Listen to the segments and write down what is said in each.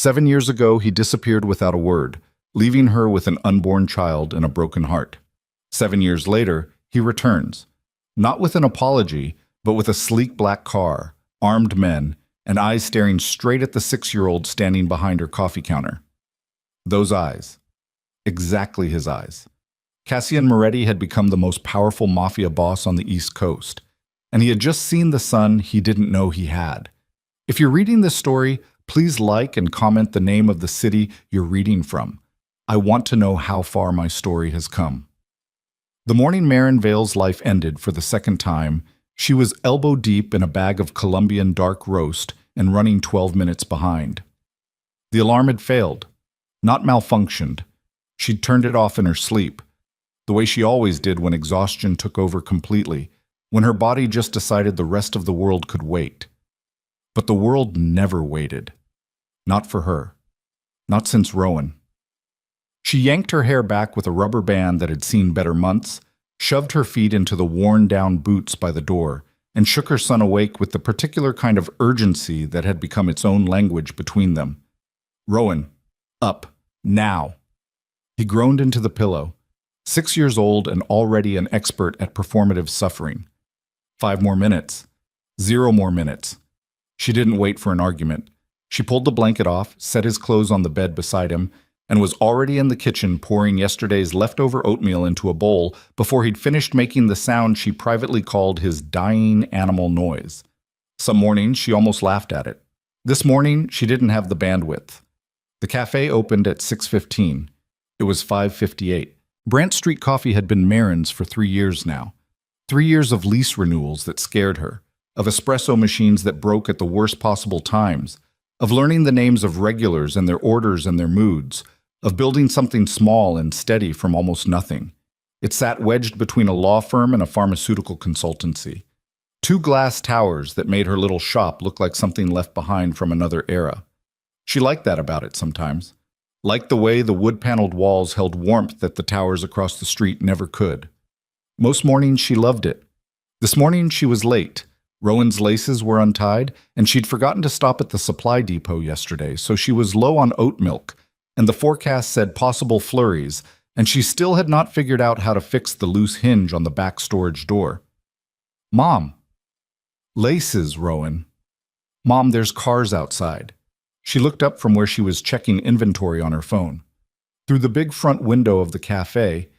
7 years ago, he disappeared without a word, leaving her with an unborn child and a broken heart. 7 years later, he returns, not with an apology, but with a sleek black car, armed men, and eyes staring straight at the 6-year-old standing behind her coffee counter. Those eyes. Exactly his eyes. Cassian Moretti had become the most powerful mafia boss on the East Coast, and he had just seen the son he didn't know he had. If you're reading this story, please like and comment the name of the city you're reading from. I want to know how far my story has come. The morning Marin Vale's life ended for the second time, she was elbow deep in a bag of Colombian dark roast and running 12 minutes behind. The alarm had failed, not malfunctioned. She'd turned it off in her sleep, the way she always did when exhaustion took over completely, when her body just decided the rest of the world could wait. But the world never waited. Not for her. Not since Rowan. She yanked her hair back with a rubber band that had seen better months, shoved her feet into the worn-down boots by the door, and shook her son awake with the particular kind of urgency that had become its own language between them. Rowan, up, now. He groaned into the pillow, 6 years old and already an expert at performative suffering. 5 more minutes. 0 more minutes. She didn't wait for an argument. She pulled the blanket off, set his clothes on the bed beside him, and was already in the kitchen pouring yesterday's leftover oatmeal into a bowl before he'd finished making the sound she privately called his dying animal noise. Some mornings she almost laughed at it. This morning she didn't have the bandwidth. The cafe opened at 6:15. It was 5:58. Brant Street Coffee had been Marin's for 3 years now. 3 years of lease renewals that scared her, of espresso machines that broke at the worst possible times, of learning the names of regulars and their orders and their moods, of building something small and steady from almost nothing. It sat wedged between a law firm and a pharmaceutical consultancy. 2 glass towers that made her little shop look like something left behind from another era. She liked that about it sometimes. Liked the way the wood-paneled walls held warmth that the towers across the street never could. Most mornings she loved it. This morning she was late. Rowan's laces were untied, and she'd forgotten to stop at the supply depot yesterday, so she was low on oat milk, and the forecast said possible flurries, and she still had not figured out how to fix the loose hinge on the back storage door. Mom. Laces, Rowan. Mom, there's cars outside. She looked up from where she was checking inventory on her phone. Through the big front window of the cafe,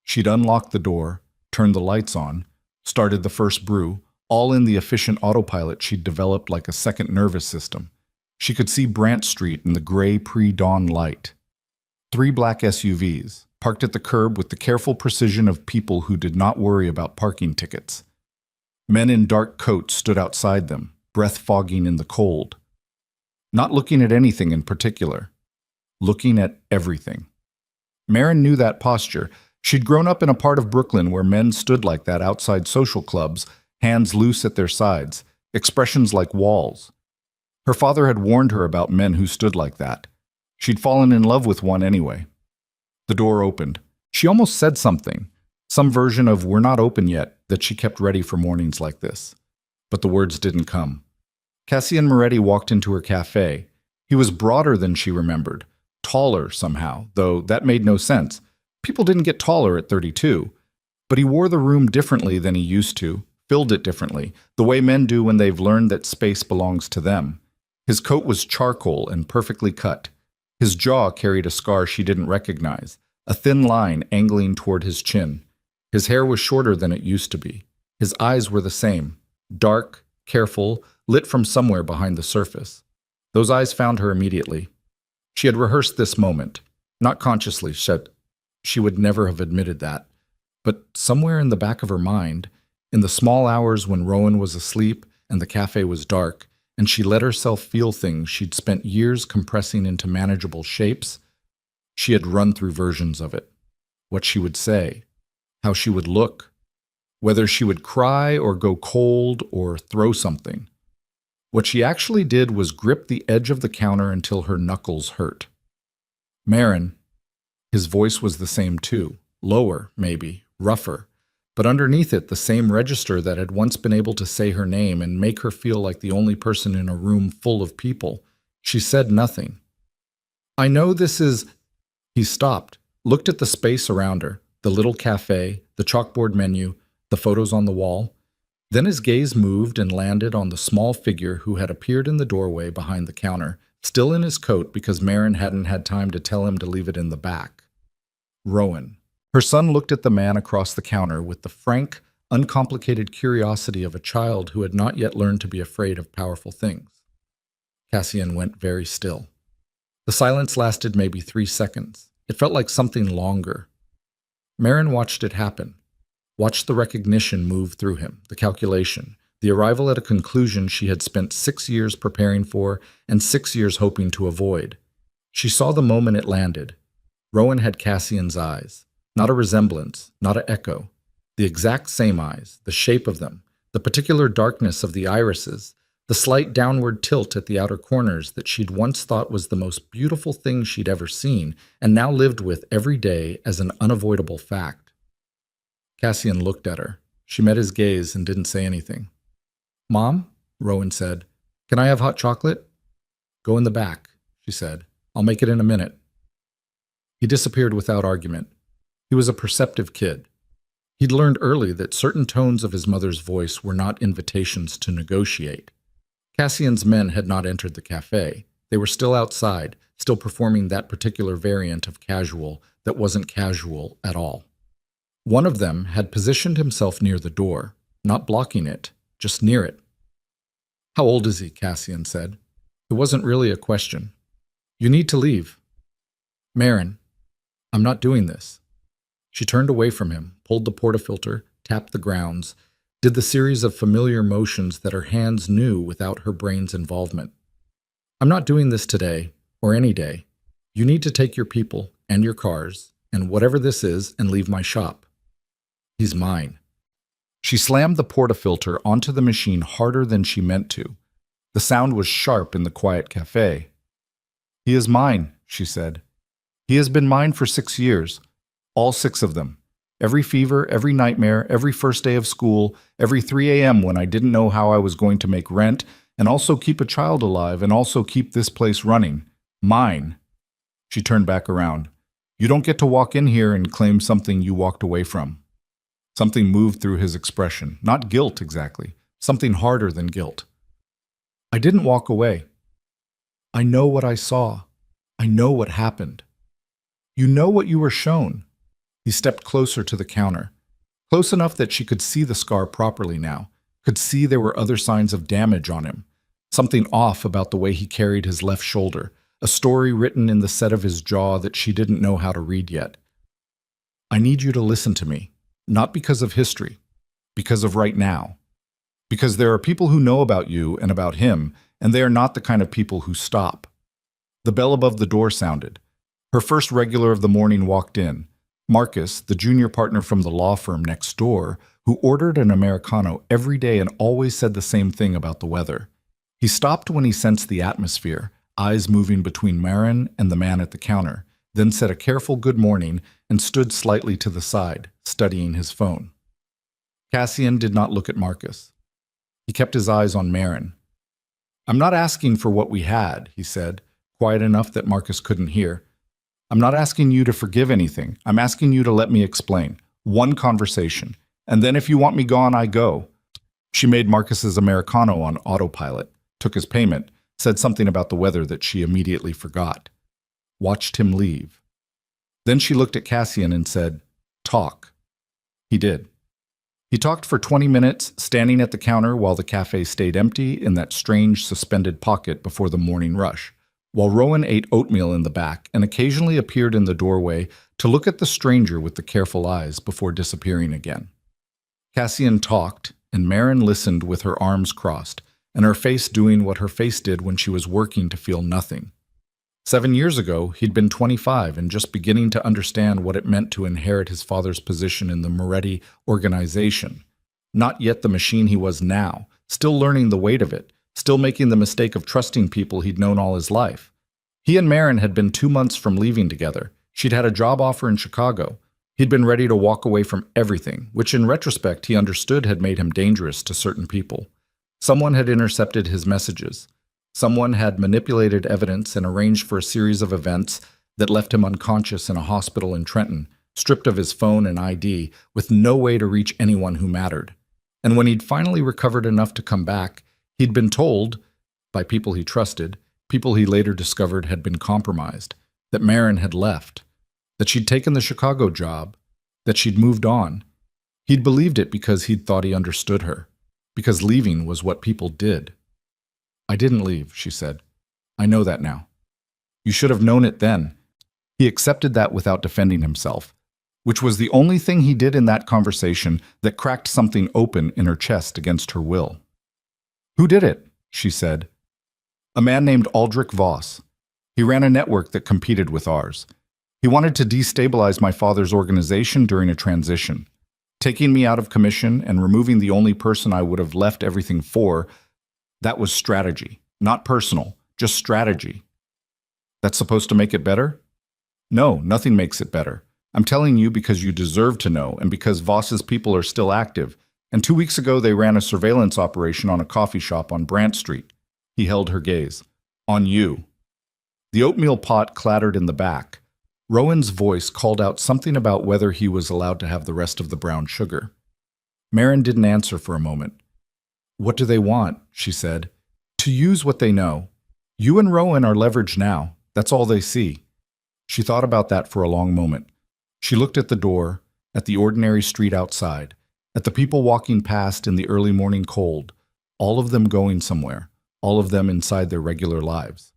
she'd unlocked the door, turned the lights on, started the first brew, all in the efficient autopilot she'd developed like a second nervous system. She could see Brant Street in the gray pre-dawn light. 3 black SUVs, parked at the curb with the careful precision of people who did not worry about parking tickets. Men in dark coats stood outside them, breath fogging in the cold. Not looking at anything in particular. Looking at everything. Marin knew that posture. She'd grown up in a part of Brooklyn where men stood like that outside social clubs, hands loose at their sides, expressions like walls. Her father had warned her about men who stood like that. She'd fallen in love with one anyway. The door opened. She almost said something, some version of "we're not open yet," that she kept ready for mornings like this. But the words didn't come. Cassian Moretti walked into her cafe. He was broader than she remembered, taller somehow, though that made no sense. People didn't get taller at 32. But he wore the room differently than he used to, filled it differently, the way men do when they've learned that space belongs to them. His coat was charcoal and perfectly cut. His jaw carried a scar she didn't recognize, a thin line angling toward his chin. His hair was shorter than it used to be. His eyes were the same, dark, careful, lit from somewhere behind the surface. Those eyes found her immediately. She had rehearsed this moment, not consciously. She would never have admitted that. But somewhere in the back of her mind, in the small hours when Rowan was asleep and the cafe was dark, and she let herself feel things she'd spent years compressing into manageable shapes, she had run through versions of it. What she would say, how she would look, whether she would cry or go cold or throw something. What she actually did was grip the edge of the counter until her knuckles hurt. Marin. His voice was the same too, lower, maybe, rougher, but underneath it the same register that had once been able to say her name and make her feel like the only person in a room full of people. She said nothing. I know this is... He stopped, looked at the space around her, the little cafe, the chalkboard menu, the photos on the wall. Then his gaze moved and landed on the small figure who had appeared in the doorway behind the counter, still in his coat because Marin hadn't had time to tell him to leave it in the back. Rowan. Her son looked at the man across the counter with the frank, uncomplicated curiosity of a child who had not yet learned to be afraid of powerful things. Cassian went very still. The silence lasted maybe 3 seconds. It felt like something longer. Marin watched it happen, watched the recognition move through him, the calculation, the arrival at a conclusion she had spent 6 years preparing for and 6 years hoping to avoid. She saw the moment it landed. Rowan had Cassian's eyes, not a resemblance, not an echo. The exact same eyes, the shape of them, the particular darkness of the irises, the slight downward tilt at the outer corners that she'd once thought was the most beautiful thing she'd ever seen and now lived with every day as an unavoidable fact. Cassian looked at her. She met his gaze and didn't say anything. "Mom," Rowan said, "can I have hot chocolate?" "Go in the back," she said. "I'll make it in a minute." He disappeared without argument. He was a perceptive kid. He'd learned early that certain tones of his mother's voice were not invitations to negotiate. Cassian's men had not entered the cafe. They were still outside, still performing that particular variant of casual that wasn't casual at all. One of them had positioned himself near the door, not blocking it, just near it. "How old is he?" Cassian said. It wasn't really a question. "You need to leave." "Marin, I'm not doing this." She turned away from him, pulled the portafilter, tapped the grounds, did the series of familiar motions that her hands knew without her brain's involvement. "I'm not doing this today, or any day. You need to take your people and your cars, and whatever this is, and leave my shop. He's mine." She slammed the portafilter onto the machine harder than she meant to. The sound was sharp in the quiet cafe. "He is mine," she said. "He has been mine for 6 years. All 6 of them. Every fever, every nightmare, every first day of school, every 3 a.m. when I didn't know how I was going to make rent, and also keep a child alive, and also keep this place running. Mine." She turned back around. "You don't get to walk in here and claim something you walked away from." Something moved through his expression. Not guilt, exactly. Something harder than guilt. "I didn't walk away. I know what I saw. I know what happened." "You know what you were shown." He stepped closer to the counter, close enough that she could see the scar properly now, could see there were other signs of damage on him. Something off about the way he carried his left shoulder, a story written in the set of his jaw that she didn't know how to read yet. "I need you to listen to me, not because of history, because of right now. Because there are people who know about you and about him, and they are not the kind of people who stop." The bell above the door sounded. Her first regular of the morning walked in. Marcus, the junior partner from the law firm next door, who ordered an Americano every day and always said the same thing about the weather. He stopped when he sensed the atmosphere, eyes moving between Marin and the man at the counter, then said a careful good morning and stood slightly to the side, studying his phone. Cassian did not look at Marcus. He kept his eyes on Marin. "I'm not asking for what we had," he said, quiet enough that Marcus couldn't hear. "I'm not asking you to forgive anything. I'm asking you to let me explain. One conversation. And then if you want me gone, I go." She made Marcus's Americano on autopilot, took his payment, said something about the weather that she immediately forgot. Watched him leave. Then she looked at Cassian and said, "Talk." He did. He talked for 20 minutes, standing at the counter while the cafe stayed empty in that strange suspended pocket before the morning rush, while Rowan ate oatmeal in the back and occasionally appeared in the doorway to look at the stranger with the careful eyes before disappearing again. Cassian talked, and Marin listened with her arms crossed, and her face doing what her face did when she was working to feel nothing. 7 years ago, he'd been 25 and just beginning to understand what it meant to inherit his father's position in the Moretti organization. Not yet the machine he was now, still learning the weight of it, still making the mistake of trusting people he'd known all his life. He and Marin had been 2 months from leaving together. She'd had a job offer in Chicago. He'd been ready to walk away from everything, which in retrospect he understood had made him dangerous to certain people. Someone had intercepted his messages. Someone had manipulated evidence and arranged for a series of events that left him unconscious in a hospital in Trenton, stripped of his phone and ID, with no way to reach anyone who mattered. And when he'd finally recovered enough to come back, he'd been told, by people he trusted, people he later discovered had been compromised, that Marin had left, that she'd taken the Chicago job, that she'd moved on. He'd believed it because he'd thought he understood her, because leaving was what people did. "I didn't leave," she said. "I know that now." "You should have known it then." He accepted that without defending himself, which was the only thing he did in that conversation that cracked something open in her chest against her will. "Who did it?" she said. "A man named Aldrich Voss. He ran a network that competed with ours. He wanted to destabilize my father's organization during a transition. Taking me out of commission and removing the only person I would have left everything for, that was strategy. Not personal, just strategy." "That's supposed to make it better?" "No, nothing makes it better. I'm telling you because you deserve to know and because Voss's people are still active. And 2 weeks ago they ran a surveillance operation on a coffee shop on Brant Street." He held her gaze. "On you." The oatmeal pot clattered in the back. Rowan's voice called out something about whether he was allowed to have the rest of the brown sugar. Marin didn't answer for a moment. "What do they want?" she said. "To use what they know. You and Rowan are leveraged now. That's all they see." She thought about that for a long moment. She looked at the door, at the ordinary street outside, at the people walking past in the early morning cold, all of them going somewhere, all of them inside their regular lives.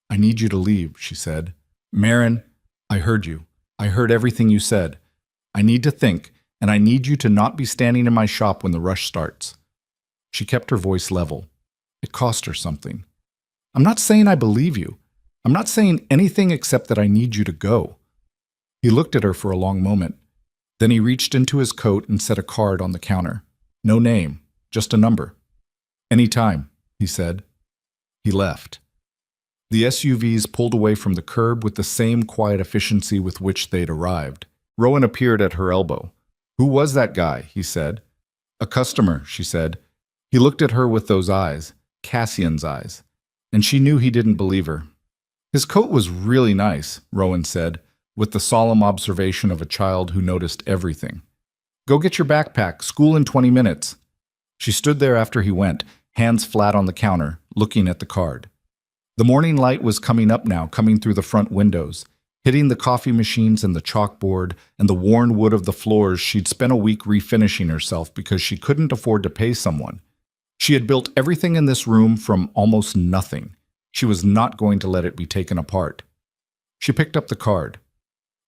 "I need you to leave," she said. "Marin, I heard you. I heard everything you said. I need to think, and I need you to not be standing in my shop when the rush starts." She kept her voice level. It cost her something. "I'm not saying I believe you. I'm not saying anything except that I need you to go." He looked at her for a long moment. Then he reached into his coat and set a card on the counter. No name, just a number. "Any time," he said. He left. The SUVs pulled away from the curb with the same quiet efficiency with which they'd arrived. Rowan appeared at her elbow. "Who was that guy?" he said. "A customer," she said. He looked at her with those eyes, Cassian's eyes, and she knew he didn't believe her. "His coat was really nice," Rowan said, with the solemn observation of a child who noticed everything. "Go get your backpack. School in 20 minutes." She stood there after he went, hands flat on the counter, looking at the card. The morning light was coming up now, coming through the front windows, hitting the coffee machines and the chalkboard and the worn wood of the floors she'd spent a week refinishing herself because she couldn't afford to pay someone. She had built everything in this room from almost nothing. She was not going to let it be taken apart. She picked up the card.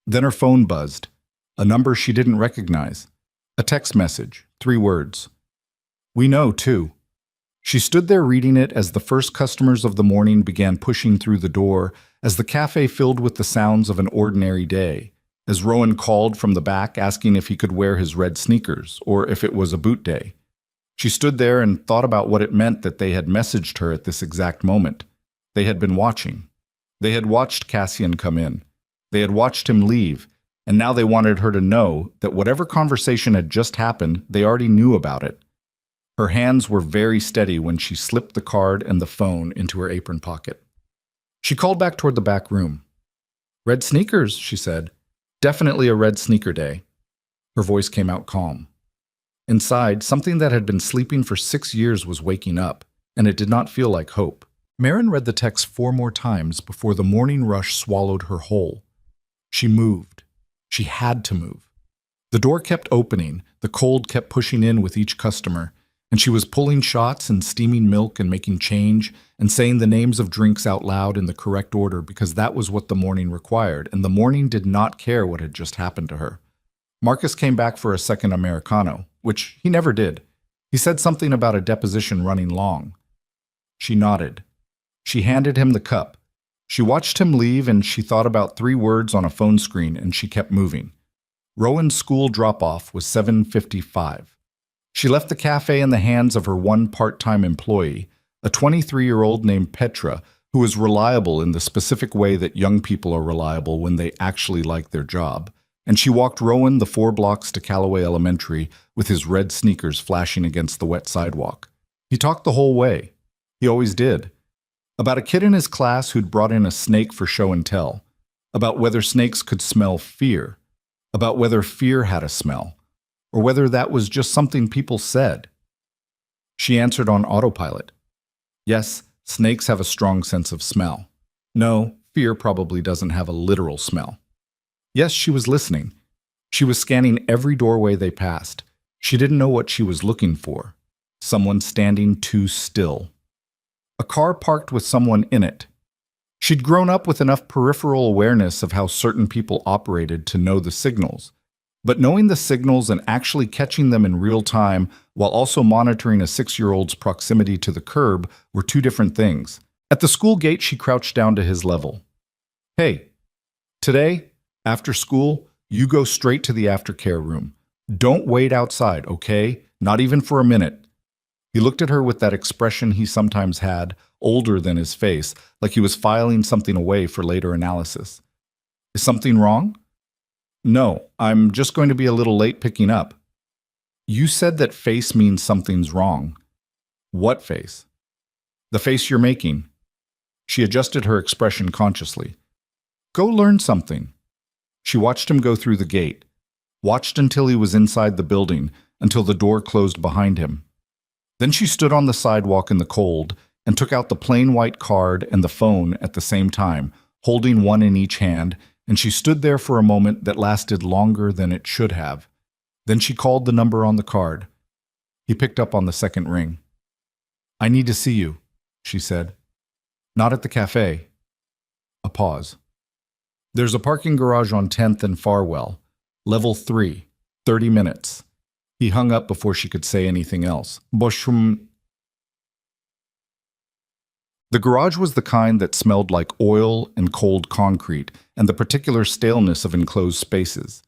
Then her phone buzzed. A number she didn't recognize. A text message, 3 words. "We know, too." She stood there reading it as the first customers of the morning began pushing through the door, as the cafe filled with the sounds of an ordinary day, as Rowan called from the back asking if he could wear his red sneakers, or if it was a boot day. She stood there and thought about what it meant that they had messaged her at this exact moment. They had been watching. They had watched Cassian come in. They had watched him leave, and now they wanted her to know that whatever conversation had just happened, they already knew about it. Her hands were very steady when she slipped the card and the phone into her apron pocket. She called back toward the back room. "Red sneakers," she said. "Definitely a red sneaker day." Her voice came out calm. Inside, something that had been sleeping for 6 years was waking up, and it did not feel like hope. Marin read the text 4 more times before the morning rush swallowed her whole. She moved. She had to move. The door kept opening, the cold kept pushing in with each customer, and she was pulling shots and steaming milk and making change and saying the names of drinks out loud in the correct order because that was what the morning required, and the morning did not care what had just happened to her. Marcus came back for a second Americano, which he never did. He said something about a deposition running long. She nodded. She handed him the cup. She watched him leave and she thought about 3 words on a phone screen and she kept moving. Rowan's school drop-off was 7:55. She left the cafe in the hands of her one part-time employee, a 23-year-old named Petra, who was reliable in the specific way that young people are reliable when they actually like their job, and she walked Rowan the 4 blocks to Callaway Elementary with his red sneakers flashing against the wet sidewalk. He talked the whole way. He always did. About a kid in his class who'd brought in a snake for show and tell. About whether snakes could smell fear. About whether fear had a smell. Or whether that was just something people said. She answered on autopilot. Yes, snakes have a strong sense of smell. No, fear probably doesn't have a literal smell. Yes, she was listening. She was scanning every doorway they passed. She didn't know what she was looking for. Someone standing too still. A car parked with someone in it. She'd grown up with enough peripheral awareness of how certain people operated to know the signals. But knowing the signals and actually catching them in real time while also monitoring a 6-year-old's proximity to the curb were two different things. At the school gate, she crouched down to his level. Hey, today, after school, you go straight to the aftercare room. Don't wait outside, okay? Not even for a minute. He looked at her with that expression he sometimes had, older than his face, like he was filing something away for later analysis. Is something wrong? No, I'm just going to be a little late picking up. You said that face means something's wrong. What face? The face you're making. She adjusted her expression consciously. Go learn something. She watched him go through the gate, watched until he was inside the building, until the door closed behind him. Then she stood on the sidewalk in the cold and took out the plain white card and the phone at the same time, holding one in each hand, and she stood there for a moment that lasted longer than it should have. Then she called the number on the card. He picked up on the second ring. I need to see you, she said. Not at the cafe. A pause. There's a parking garage on 10th and Farwell. Level 3. 30 minutes. He hung up before she could say anything else. Boshum. The garage was the kind that smelled like oil and cold concrete and the particular staleness of enclosed spaces.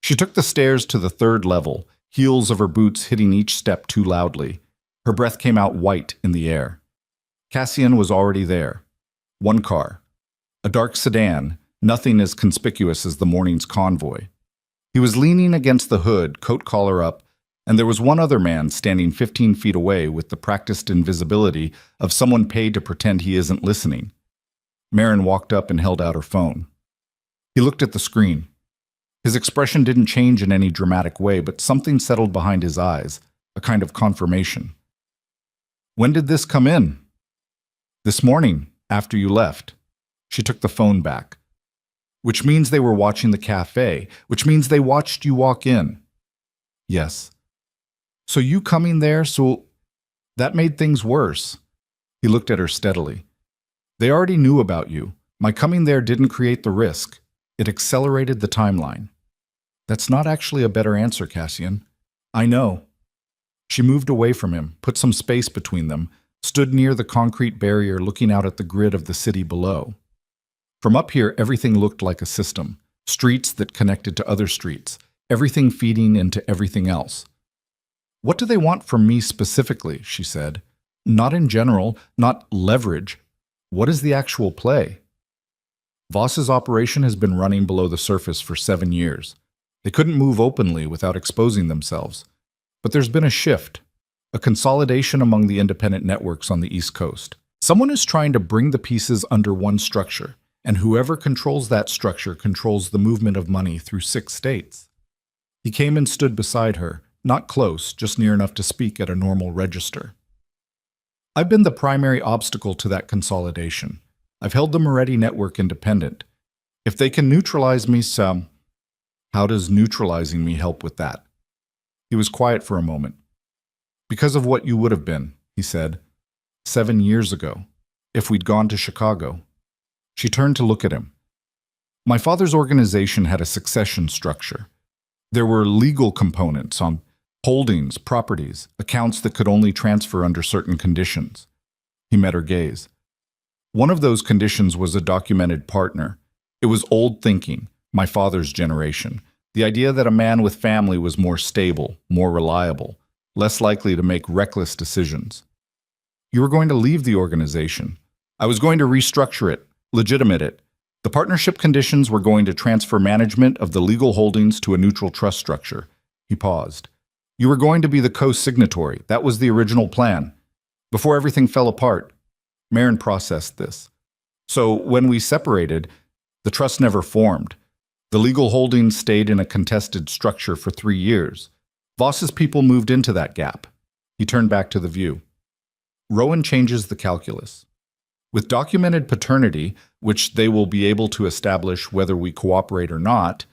She took the stairs to the 3rd level, heels of her boots hitting each step too loudly. Her breath came out white in the air. Cassian was already there. One car. A dark sedan, nothing as conspicuous as the morning's convoy. He was leaning against the hood, coat collar up, and there was one other man standing 15 feet away with the practiced invisibility of someone paid to pretend he isn't listening. Marin walked up and held out her phone. He looked at the screen. His expression didn't change in any dramatic way, but something settled behind his eyes, a kind of confirmation. When did this come in? This morning, after you left. She took the phone back. Which means they were watching the cafe, which means they watched you walk in. Yes. So you coming there, so that made things worse. He looked at her steadily. They already knew about you. My coming there didn't create the risk. It accelerated the timeline. That's not actually a better answer, Cassian. I know. She moved away from him, put some space between them, stood near the concrete barrier looking out at the grid of the city below. From up here, everything looked like a system, streets that connected to other streets, everything feeding into everything else. What do they want from me specifically, she said. Not in general, not leverage. What is the actual play? Voss's operation has been running below the surface for 7 years. They couldn't move openly without exposing themselves. But there's been a shift, a consolidation among the independent networks on the East Coast. Someone is trying to bring the pieces under one structure, and whoever controls that structure controls the movement of money through 6 states. He came and stood beside her, not close, just near enough to speak at a normal register. I've been the primary obstacle to that consolidation. I've held the Moretti network independent. If they can neutralize me some, how does neutralizing me help with that? He was quiet for a moment. Because of what you would have been, he said, 7 years ago, if we'd gone to Chicago. She turned to look at him. My father's organization had a succession structure. There were legal components on holdings, properties, accounts that could only transfer under certain conditions. He met her gaze. One of those conditions was a documented partner. It was old thinking, my father's generation. The idea that a man with family was more stable, more reliable, less likely to make reckless decisions. You were going to leave the organization. I was going to restructure it, legitimate it. The partnership conditions were going to transfer management of the legal holdings to a neutral trust structure. He paused. You were going to be the co-signatory. That was the original plan. Before everything fell apart. Marin processed this. So when we separated, the trust never formed. The legal holdings stayed in a contested structure for 3 years. Voss's people moved into that gap. He turned back to the view. Rowan changes the calculus. With documented paternity, which they will be able to establish whether we cooperate or not,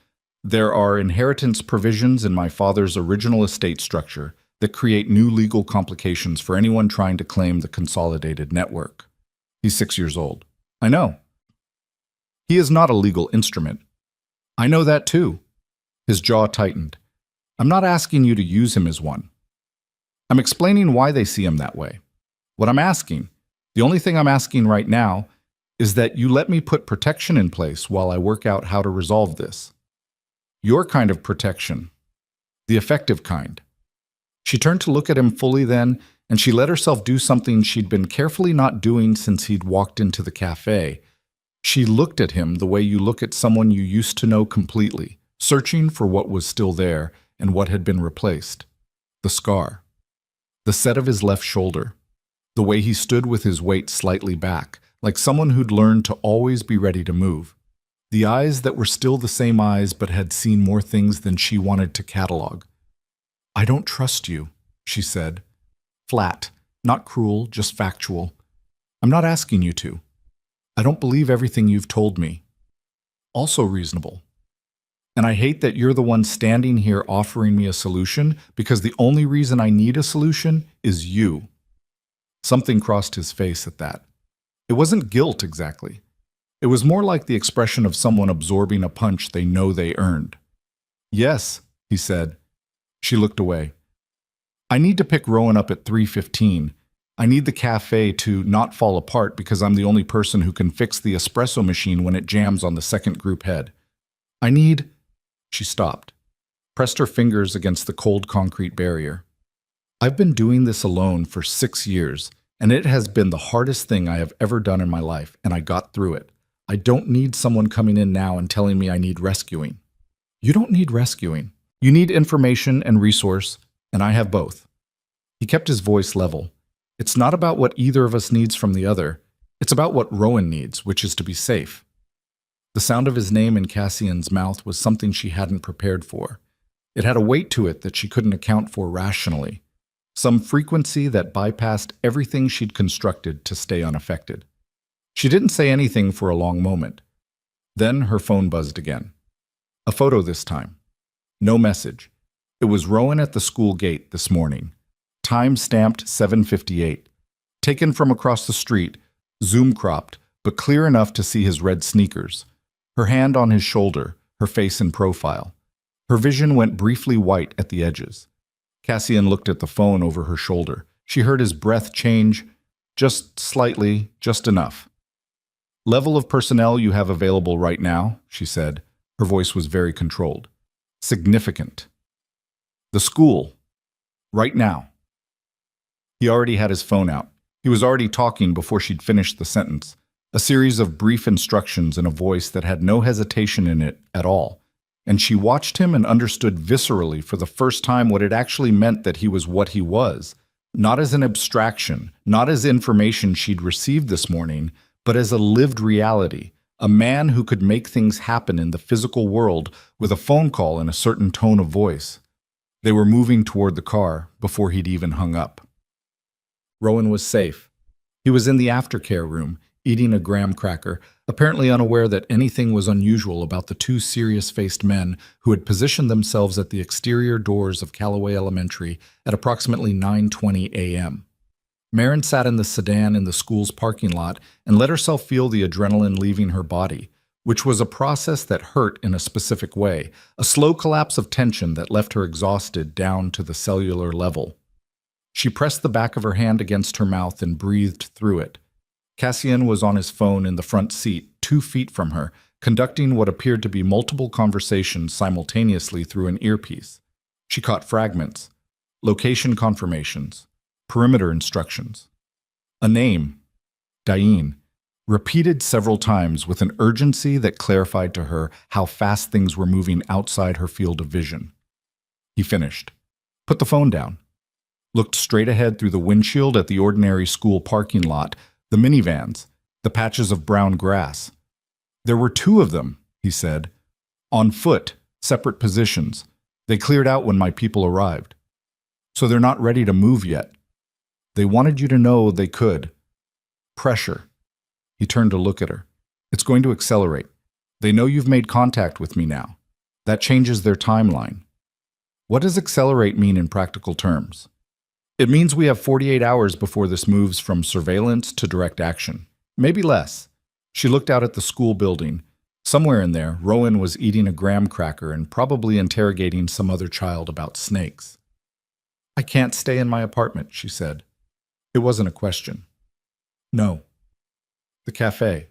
there are inheritance provisions in my father's original estate structure that create new legal complications for anyone trying to claim the consolidated network. He's 6 years old. I know. He is not a legal instrument. I know that too. His jaw tightened. I'm not asking you to use him as one. I'm explaining why they see him that way. What I'm asking, the only thing I'm asking right now, is that you let me put protection in place while I work out how to resolve this. Your kind of protection. The effective kind. She turned to look at him fully then, and she let herself do something she'd been carefully not doing since he'd walked into the cafe. She looked at him the way you look at someone you used to know completely, searching for what was still there and what had been replaced. The scar. The set of his left shoulder. The way he stood with his weight slightly back, like someone who'd learned to always be ready to move. The eyes that were still the same eyes but had seen more things than she wanted to catalog. I don't trust you, she said. Flat, not cruel, just factual. I'm not asking you to. I don't believe everything you've told me. Also reasonable. And I hate that you're the one standing here offering me a solution because the only reason I need a solution is you. Something crossed his face at that. It wasn't guilt exactly. It was more like the expression of someone absorbing a punch they know they earned. Yes, he said. She looked away. I need to pick Rowan up at 3:15. I need the cafe to not fall apart because I'm the only person who can fix the espresso machine when it jams on the second group head. I need... She stopped, pressed her fingers against the cold concrete barrier. I've been doing this alone for 6 years, and it has been the hardest thing I have ever done in my life, and I got through it. I don't need someone coming in now and telling me I need rescuing. You don't need rescuing. You need information and resource, and I have both. He kept his voice level. It's not about what either of us needs from the other. It's about what Rowan needs, which is to be safe. The sound of his name in Cassian's mouth was something she hadn't prepared for. It had a weight to it that she couldn't account for rationally. Some frequency that bypassed everything she'd constructed to stay unaffected. She didn't say anything for a long moment. Then her phone buzzed again. A photo this time. No message. It was Rowan at the school gate this morning. Time stamped 7:58. Taken from across the street, zoom cropped, but clear enough to see his red sneakers. Her hand on his shoulder, her face in profile. Her vision went briefly white at the edges. Cassian looked at the phone over her shoulder. She heard his breath change, just slightly, just enough. Level of personnel you have available right now, she said. Her voice was very controlled. Significant. The school. Right now. He already had his phone out. He was already talking before she'd finished the sentence. A series of brief instructions in a voice that had no hesitation in it at all. And she watched him and understood viscerally for the first time what it actually meant that he was what he was. Not as an abstraction, not as information she'd received this morning, but as a lived reality, a man who could make things happen in the physical world with a phone call and a certain tone of voice. They were moving toward the car before he'd even hung up. Rowan was safe. He was in the aftercare room, eating a graham cracker, apparently unaware that anything was unusual about the two serious-faced men who had positioned themselves at the exterior doors of Callaway Elementary at approximately 9:20 a.m. Marin sat in the sedan in the school's parking lot and let herself feel the adrenaline leaving her body, which was a process that hurt in a specific way, a slow collapse of tension that left her exhausted down to the cellular level. She pressed the back of her hand against her mouth and breathed through it. Cassian was on his phone in the front seat, 2 feet from her, conducting what appeared to be multiple conversations simultaneously through an earpiece. She caught fragments, location confirmations, perimeter instructions. A name, Diane, repeated several times with an urgency that clarified to her how fast things were moving outside her field of vision. He finished, put the phone down, looked straight ahead through the windshield at the ordinary school parking lot, the minivans, the patches of brown grass. There were two of them, he said. On foot, separate positions. They cleared out when my people arrived. So they're not ready to move yet. They wanted you to know they could. Pressure. He turned to look at her. It's going to accelerate. They know you've made contact with me now. That changes their timeline. What does accelerate mean in practical terms? It means we have 48 hours before this moves from surveillance to direct action. Maybe less. She looked out at the school building. Somewhere in there, Rowan was eating a graham cracker and probably interrogating some other child about snakes. I can't stay in my apartment, she said. It wasn't a question. No. The cafe.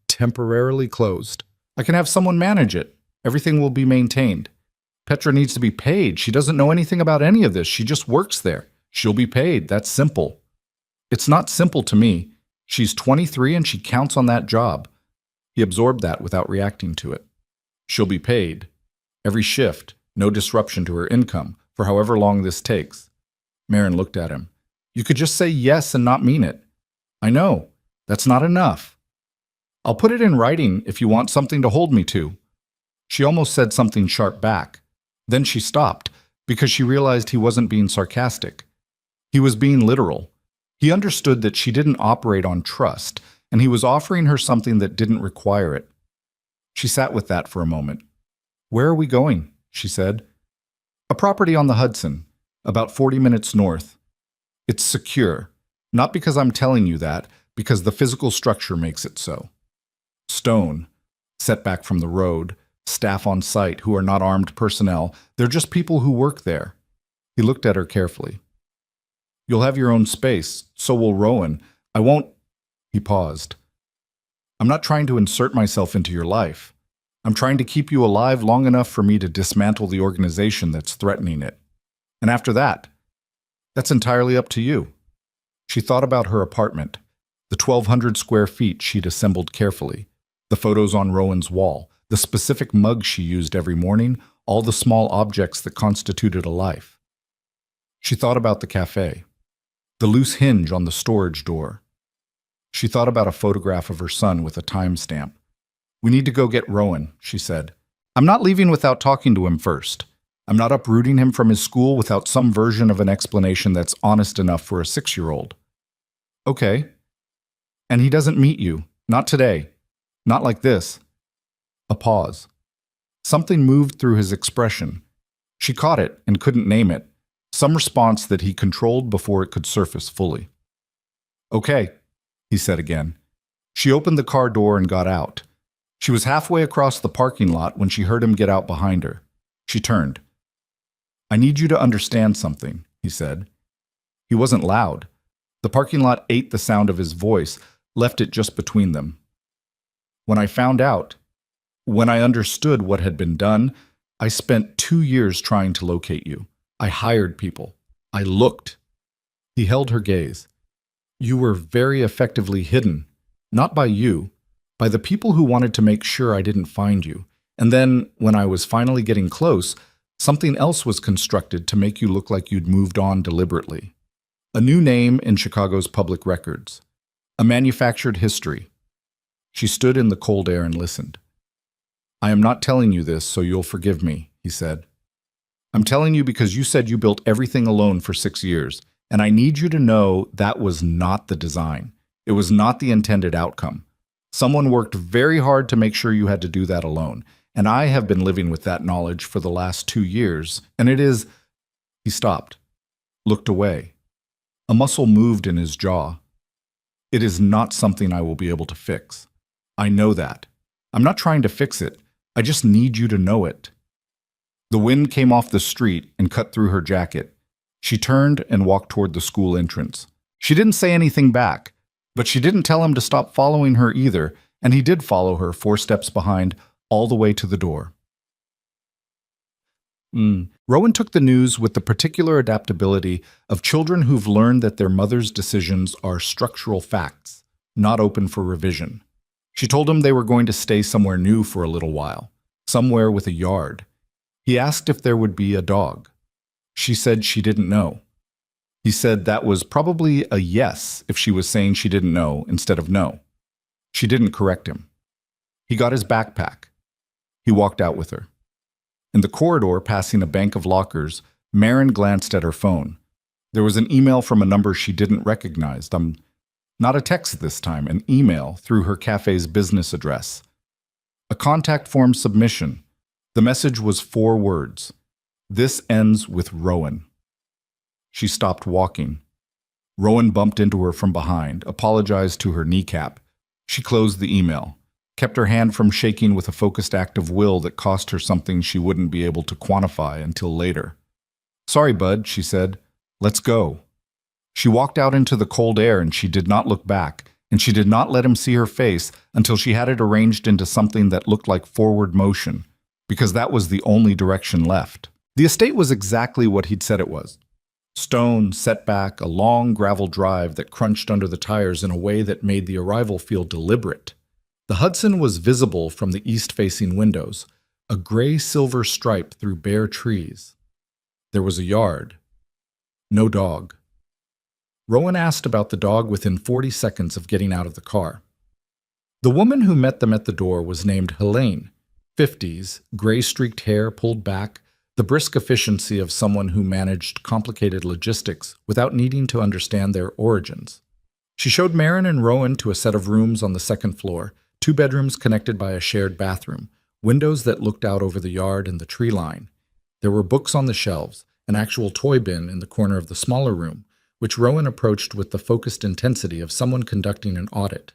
Temporarily closed. I can have someone manage it. Everything will be maintained. Petra needs to be paid. She doesn't know anything about any of this. She just works there. She'll be paid. That's simple. It's not simple to me. She's 23 and she counts on that job. He absorbed that without reacting to it. She'll be paid. Every shift, no disruption to her income, for however long this takes. Marin looked at him. You could just say yes and not mean it. I know. That's not enough. I'll put it in writing if you want something to hold me to. She almost said something sharp back. Then she stopped, because she realized he wasn't being sarcastic. He was being literal. He understood that she didn't operate on trust, and he was offering her something that didn't require it. She sat with that for a moment. Where are we going? She said. A property on the Hudson, about 40 minutes north. It's secure, not because I'm telling you that, because the physical structure makes it so. Stone, set back from the road, staff on site who are not armed personnel, they're just people who work there. He looked at her carefully. You'll have your own space, so will Rowan. I won't... He paused. I'm not trying to insert myself into your life. I'm trying to keep you alive long enough for me to dismantle the organization that's threatening it. And after that, that's entirely up to you. She thought about her apartment, the 1,200 square feet she'd assembled carefully, the photos on Rowan's wall, the specific mug she used every morning, all the small objects that constituted a life. She thought about the cafe, the loose hinge on the storage door. She thought about a photograph of her son with a timestamp. We need to go get Rowan, she said. I'm not leaving without talking to him first. I'm not uprooting him from his school without some version of an explanation that's honest enough for a 6-year-old. Okay. And he doesn't meet you. Not today. Not like this. A pause. Something moved through his expression. She caught it and couldn't name it. Some response that he controlled before it could surface fully. Okay, he said again. She opened the car door and got out. She was halfway across the parking lot when she heard him get out behind her. She turned. I need you to understand something, he said. He wasn't loud. The parking lot ate the sound of his voice, left it just between them. When I found out, when I understood what had been done, I spent 2 years trying to locate you. I hired people. I looked. He held her gaze. You were very effectively hidden, not by you, by the people who wanted to make sure I didn't find you. And then, when I was finally getting close, something else was constructed to make you look like you'd moved on deliberately. A new name in Chicago's public records. A manufactured history. She stood in the cold air and listened. I am not telling you this so you'll forgive me, he said. I'm telling you because you said you built everything alone for 6 years, and I need you to know that was not the design. It was not the intended outcome. Someone worked very hard to make sure you had to do that alone, and I have been living with that knowledge for the last 2 years, and it is... He stopped, looked away. A muscle moved in his jaw. It is not something I will be able to fix. I know that. I'm not trying to fix it. I just need you to know it. The wind came off the street and cut through her jacket. She turned and walked toward the school entrance. She didn't say anything back, but she didn't tell him to stop following her either, and he did follow her 4 steps behind, all the way to the door. Rowan took the news with the particular adaptability of children who've learned that their mother's decisions are structural facts, not open for revision. She told him they were going to stay somewhere new for a little while, somewhere with a yard. He asked if there would be a dog. She said she didn't know. He He said that was probably a yes if she was saying she didn't know instead of no. She didn't correct him. He got his backpack. He walked out with her. In the corridor, passing a bank of lockers, Marin glanced at her phone. There was an email from a number she didn't recognize. Not a text this time, an email through her cafe's business address. A contact form submission. The message was 4 words. This ends with Rowan. She stopped walking. Rowan bumped into her from behind, apologized to her kneecap. She closed the email, kept her hand from shaking with a focused act of will that cost her something she wouldn't be able to quantify until later. Sorry, bud, she said. Let's go. She walked out into the cold air and she did not look back, and she did not let him see her face until she had it arranged into something that looked like forward motion, because that was the only direction left. The estate was exactly what he'd said it was. Stone, setback, a long gravel drive that crunched under the tires in a way that made the arrival feel deliberate. The Hudson was visible from the east-facing windows, a gray-silver stripe through bare trees. There was a yard. No dog. Rowan asked about the dog within 40 seconds of getting out of the car. The woman who met them at the door was named Helene, 50s, gray-streaked hair pulled back, the brisk efficiency of someone who managed complicated logistics without needing to understand their origins. She showed Marin and Rowan to a set of rooms on the second floor, 2 bedrooms connected by a shared bathroom, windows that looked out over the yard and the tree line. There were books on the shelves, an actual toy bin in the corner of the smaller room, which Rowan approached with the focused intensity of someone conducting an audit.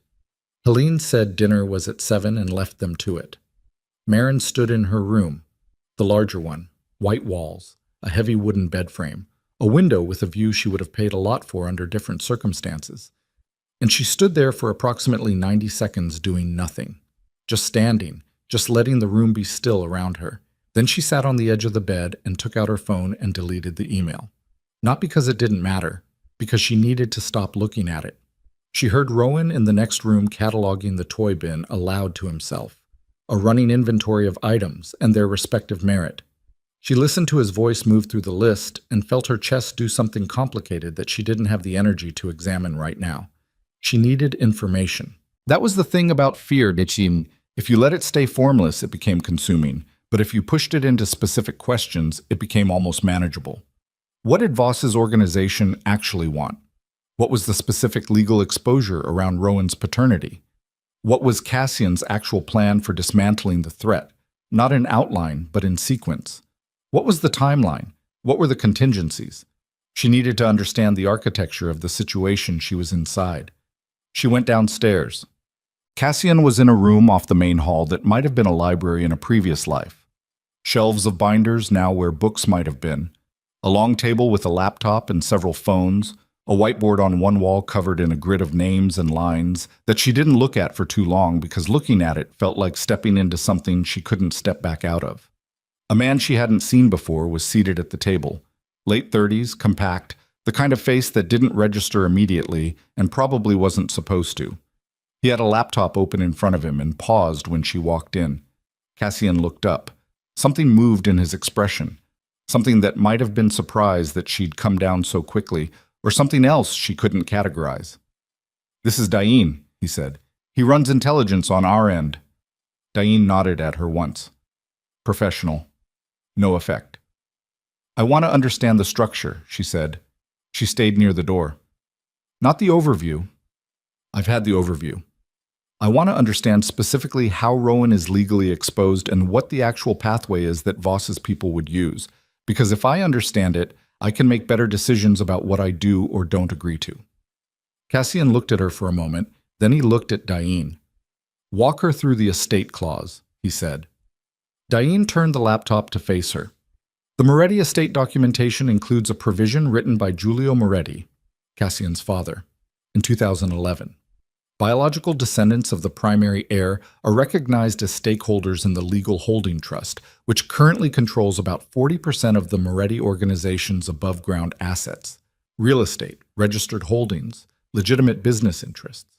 Helene said dinner was at 7 and left them to it. Marin stood in her room, the larger one, white walls, a heavy wooden bed frame, a window with a view she would have paid a lot for under different circumstances. And she stood there for approximately 90 seconds doing nothing, just standing, just letting the room be still around her. Then she sat on the edge of the bed and took out her phone and deleted the email. Not because it didn't matter, because she needed to stop looking at it. She heard Rowan in the next room cataloging the toy bin aloud to himself, a running inventory of items and their respective merit. She listened to his voice move through the list and felt her chest do something complicated that she didn't have the energy to examine right now. She needed information. That was the thing about fear, Ditchin. If you let it stay formless, it became consuming. But if you pushed it into specific questions, it became almost manageable. What did Voss's organization actually want? What was the specific legal exposure around Rowan's paternity? What was Cassian's actual plan for dismantling the threat? Not in outline, but in sequence. What was the timeline? What were the contingencies? She needed to understand the architecture of the situation she was inside. She went downstairs. Cassian was in a room off the main hall that might have been a library in a previous life. Shelves of binders now where books might have been. A long table with a laptop and several phones. A whiteboard on one wall covered in a grid of names and lines that she didn't look at for too long because looking at it felt like stepping into something she couldn't step back out of. A man she hadn't seen before was seated at the table. Late 30s, compact, the kind of face that didn't register immediately and probably wasn't supposed to. He had a laptop open in front of him and paused when she walked in. Cassian looked up. Something moved in his expression. Something that might have been surprised that she'd come down so quickly, or something else she couldn't categorize. "This is Dain," he said. "He runs intelligence on our end." Dain nodded at her once. Professional. No effect. "I want to understand the structure," she said. She stayed near the door. "Not the overview. I've had the overview. I want to understand specifically how Rowan is legally exposed and what the actual pathway is that Voss's people would use. Because if I understand it, I can make better decisions about what I do or don't agree to." Cassian looked at her for a moment, then he looked at Dain. "Walk her through the estate clause," he said. Dain turned the laptop to face her. The Moretti estate documentation includes a provision written by Giulio Moretti, Cassian's father, in 2011. Biological descendants of the primary heir are recognized as stakeholders in the legal holding trust, which currently controls about 40% of the Moretti organization's above-ground assets, real estate, registered holdings, legitimate business interests.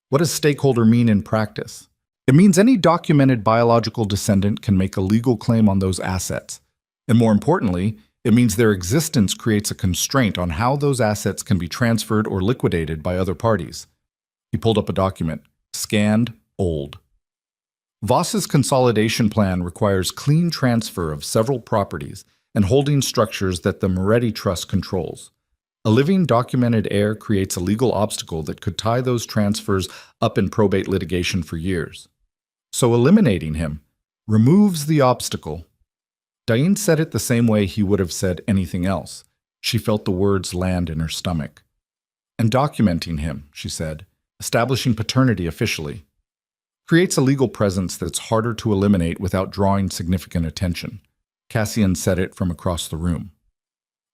What does stakeholder mean in practice? It means any documented biological descendant can make a legal claim on those assets. And more importantly, It means their existence creates a constraint on how those assets can be transferred or liquidated by other parties. He pulled up a document. Scanned, old. Voss's consolidation plan requires clean transfer of several properties and holding structures that the Moretti Trust controls. A living documented heir creates a legal obstacle that could tie those transfers up in probate litigation for years. So eliminating him removes the obstacle. Diane said it the same way he would have said anything else. She felt the words land in her stomach. And documenting him, she said, establishing paternity officially, creates a legal presence that's harder to eliminate without drawing significant attention. Cassian said it from across the room.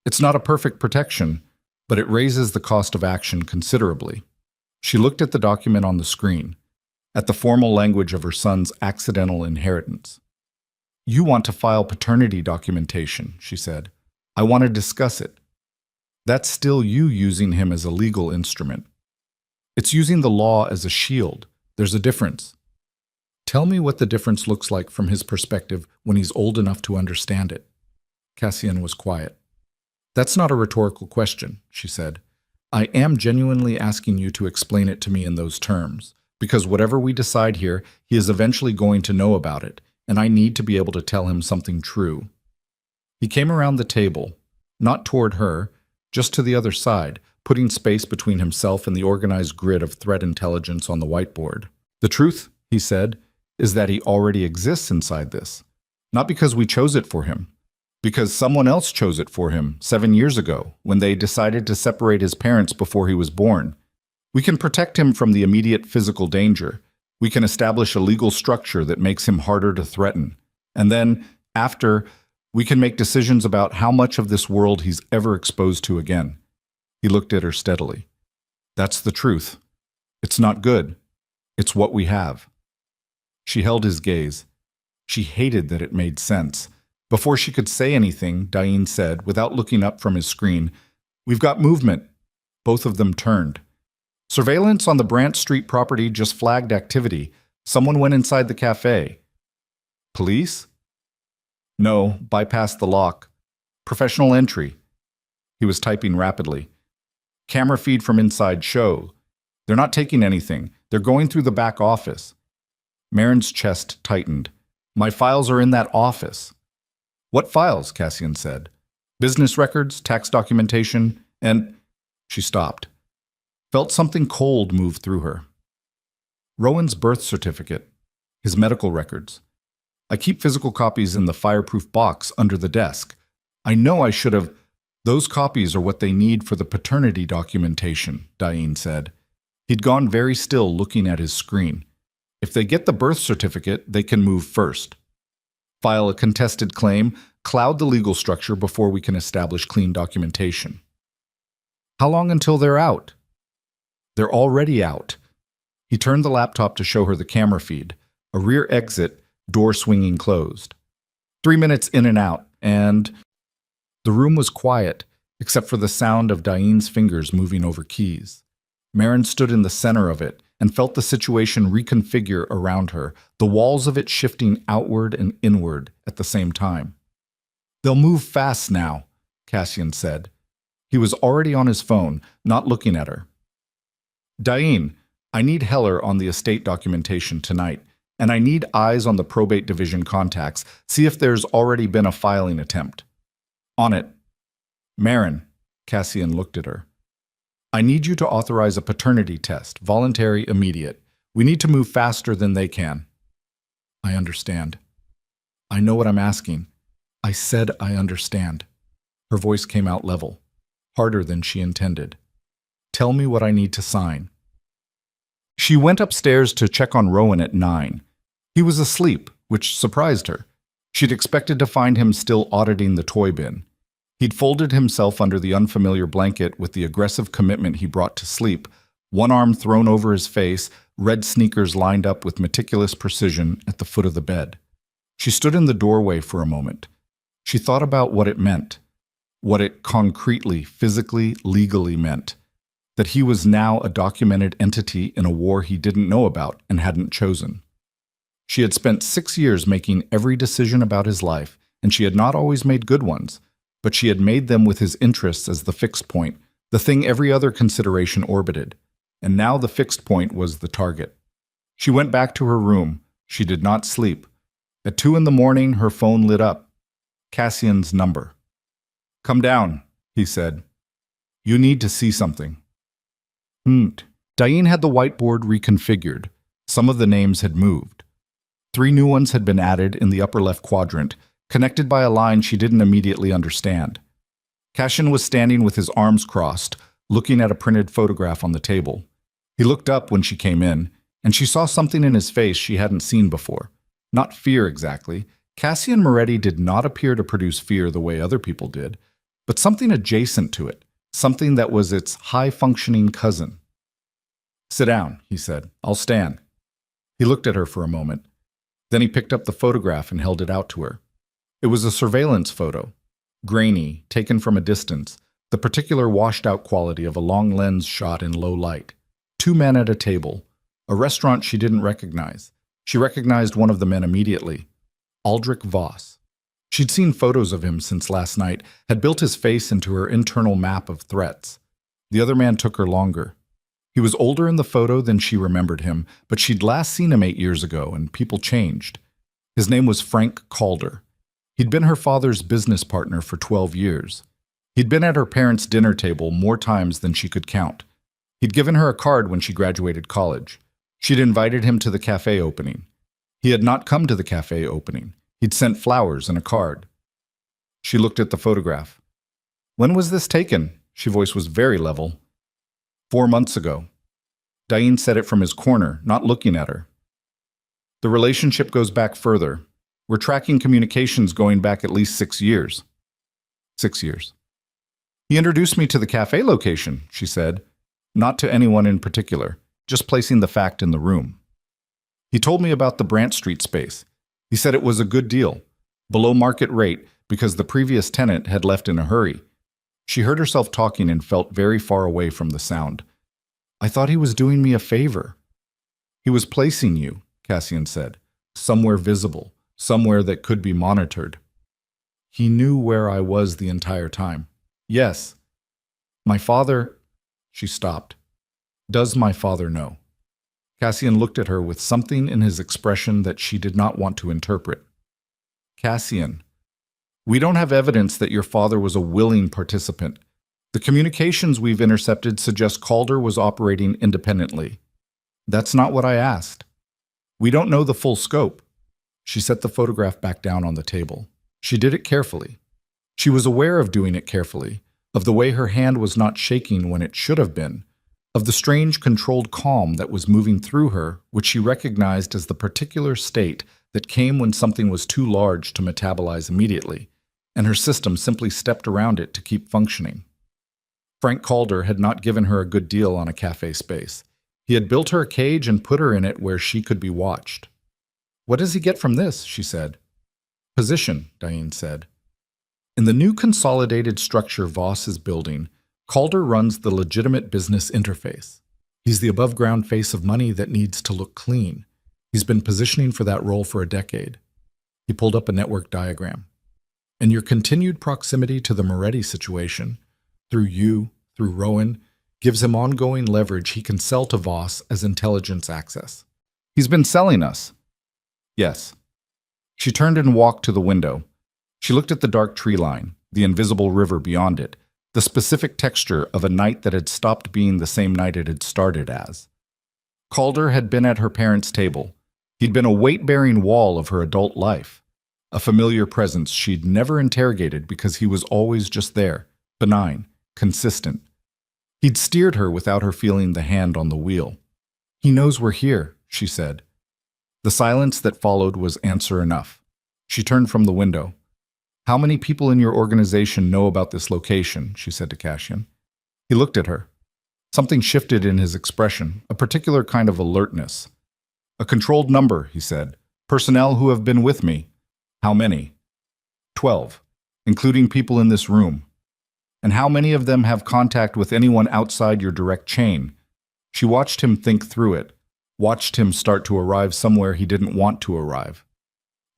It's not a perfect protection, but it raises the cost of action considerably. She looked at the document on the screen, at the formal language of her son's accidental inheritance. You want to file paternity documentation, she said. I want to discuss it. That's still you using him as a legal instrument. It's using the law as a shield. There's a difference. Tell me what the difference looks like from his perspective when he's old enough to understand it. Cassian was quiet. That's not a rhetorical question, she said. I am genuinely asking you to explain it to me in those terms, because whatever we decide here, he is eventually going to know about it, and I need to be able to tell him something true. He came around the table, not toward her, just to the other side, putting space between himself and the organized grid of threat intelligence on the whiteboard. The truth, he said, is that he already exists inside this. Not because we chose it for him, because someone else chose it for him 7 years ago when they decided to separate his parents before he was born. We can protect him from the immediate physical danger. We can establish a legal structure that makes him harder to threaten. And then, after, we can make decisions about how much of this world he's ever exposed to again. He looked at her steadily. That's the truth. It's not good. It's what we have. She held his gaze. She hated that it made sense. Before she could say anything, Diane said, without looking up from his screen, We've got movement. Both of them turned. Surveillance on the Brant Street property just flagged activity. Someone went inside the cafe. Police? No, bypassed the lock. Professional entry. He was typing rapidly. Camera feed from inside show. They're not taking anything. They're going through the back office. Marin's chest tightened. My files are in that office. What files? Cassian said. Business records, tax documentation, and... She stopped. Felt something cold move through her. Rowan's birth certificate. His medical records. I keep physical copies in the fireproof box under the desk. I know I should have... Those copies are what they need for the paternity documentation, Diane said. He'd gone very still looking at his screen. If they get the birth certificate, they can move first. File a contested claim, cloud the legal structure before we can establish clean documentation. How long until they're out? They're already out. He turned the laptop to show her the camera feed. A rear exit, door swinging closed. 3 minutes in and out, and... The room was quiet, except for the sound of Diane's fingers moving over keys. Marin stood in the center of it and felt the situation reconfigure around her, the walls of it shifting outward and inward at the same time. They'll move fast now, Cassian said. He was already on his phone, not looking at her. Diane, I need Heller on the estate documentation tonight, and I need eyes on the probate division contacts, see if there's already been a filing attempt. On it. Marin, Cassian looked at her. I need you to authorize a paternity test, voluntary, immediate. We need to move faster than they can. I understand. I know what I'm asking. I said I understand. Her voice came out level, harder than she intended. Tell me what I need to sign. She went upstairs to check on Rowan at 9. He was asleep, which surprised her. She'd expected to find him still auditing the toy bin. He'd folded himself under the unfamiliar blanket with the aggressive commitment he brought to sleep, one arm thrown over his face, red sneakers lined up with meticulous precision at the foot of the bed. She stood in the doorway for a moment. She thought about what it meant, what it concretely, physically, legally meant, that he was now a documented entity in a war he didn't know about and hadn't chosen. She had spent 6 years making every decision about his life, and she had not always made good ones, but she had made them with his interests as the fixed point, the thing every other consideration orbited. And now the fixed point was the target. She went back to her room. She did not sleep. At 2 in the morning, her phone lit up. Cassian's number. "Come down," he said. "You need to see something." Diane had the whiteboard reconfigured. Some of the names had moved. 3 new ones had been added in the upper left quadrant, connected by a line she didn't immediately understand. Cassian was standing with his arms crossed, looking at a printed photograph on the table. He looked up when she came in, and she saw something in his face she hadn't seen before. Not fear exactly. Cassian Moretti did not appear to produce fear the way other people did, but something adjacent to it, something that was its high-functioning cousin. "Sit down," he said. "I'll stand." He looked at her for a moment. Then he picked up the photograph and held it out to her. It was a surveillance photo, grainy, taken from a distance, the particular washed-out quality of a long lens shot in low light. 2 men at a table, a restaurant she didn't recognize. She recognized one of the men immediately, Aldrich Voss. She'd seen photos of him since last night, had built his face into her internal map of threats. The other man took her longer. He was older in the photo than she remembered him, but she'd last seen him 8 years ago, and people changed. His name was Frank Calder. He'd been her father's business partner for 12 years. He'd been at her parents' dinner table more times than she could count. He'd given her a card when she graduated college. She'd invited him to the cafe opening. He had not come to the cafe opening. He'd sent flowers and a card. She looked at the photograph. "When was this taken?" Her voice was very level. 4 months ago. Diane said it from his corner, not looking at her. "The relationship goes back further. We're tracking communications going back at least 6 years. 6 years. He introduced me to the cafe location," she said. "Not to anyone in particular, just placing the fact in the room. He told me about the Brant Street space. He said it was a good deal, below market rate, because the previous tenant had left in a hurry." She heard herself talking and felt very far away from the sound. "I thought he was doing me a favor." "He was placing you," Cassian said, "somewhere visible, somewhere that could be monitored." "He knew where I was the entire time." "Yes." "My father—" She stopped. "Does my father know?" Cassian looked at her with something in his expression that she did not want to interpret. "Cassian, we don't have evidence that your father was a willing participant. The communications we've intercepted suggest Calder was operating independently. That's not what I asked. We don't know the full scope." She set the photograph back down on the table. She did it carefully. She was aware of doing it carefully, of the way her hand was not shaking when it should have been, of the strange controlled calm that was moving through her, which she recognized as the particular state that came when something was too large to metabolize immediately, and her system simply stepped around it to keep functioning. Frank Calder had not given her a good deal on a cafe space. He had built her a cage and put her in it where she could be watched. "What does he get from this?" she said. "Position," Diane said. In the new consolidated structure Voss is building, Calder runs the legitimate business interface. He's the above-ground face of money that needs to look clean. He's been positioning for that role for a decade. He pulled up a network diagram. And your continued proximity to the Moretti situation, through you, through Rowan, gives him ongoing leverage he can sell to Voss as intelligence access. He's been selling us. Yes. She turned and walked to the window. She looked at the dark tree line, the invisible river beyond it, the specific texture of a night that had stopped being the same night it had started as. Calder had been at her parents' table. He'd been a weight-bearing wall of her adult life, a familiar presence she'd never interrogated because he was always just there, benign, consistent. He'd steered her without her feeling the hand on the wheel. "He knows we're here," she said. The silence that followed was answer enough. She turned from the window. "How many people in your organization know about this location?" she said to Cassian. He looked at her. Something shifted in his expression, a particular kind of alertness. "A controlled number," he said. "Personnel who have been with me." "How many?" 12, including people in this room. "And how many of them have contact with anyone outside your direct chain?" She watched him think through it, watched him start to arrive somewhere he didn't want to arrive.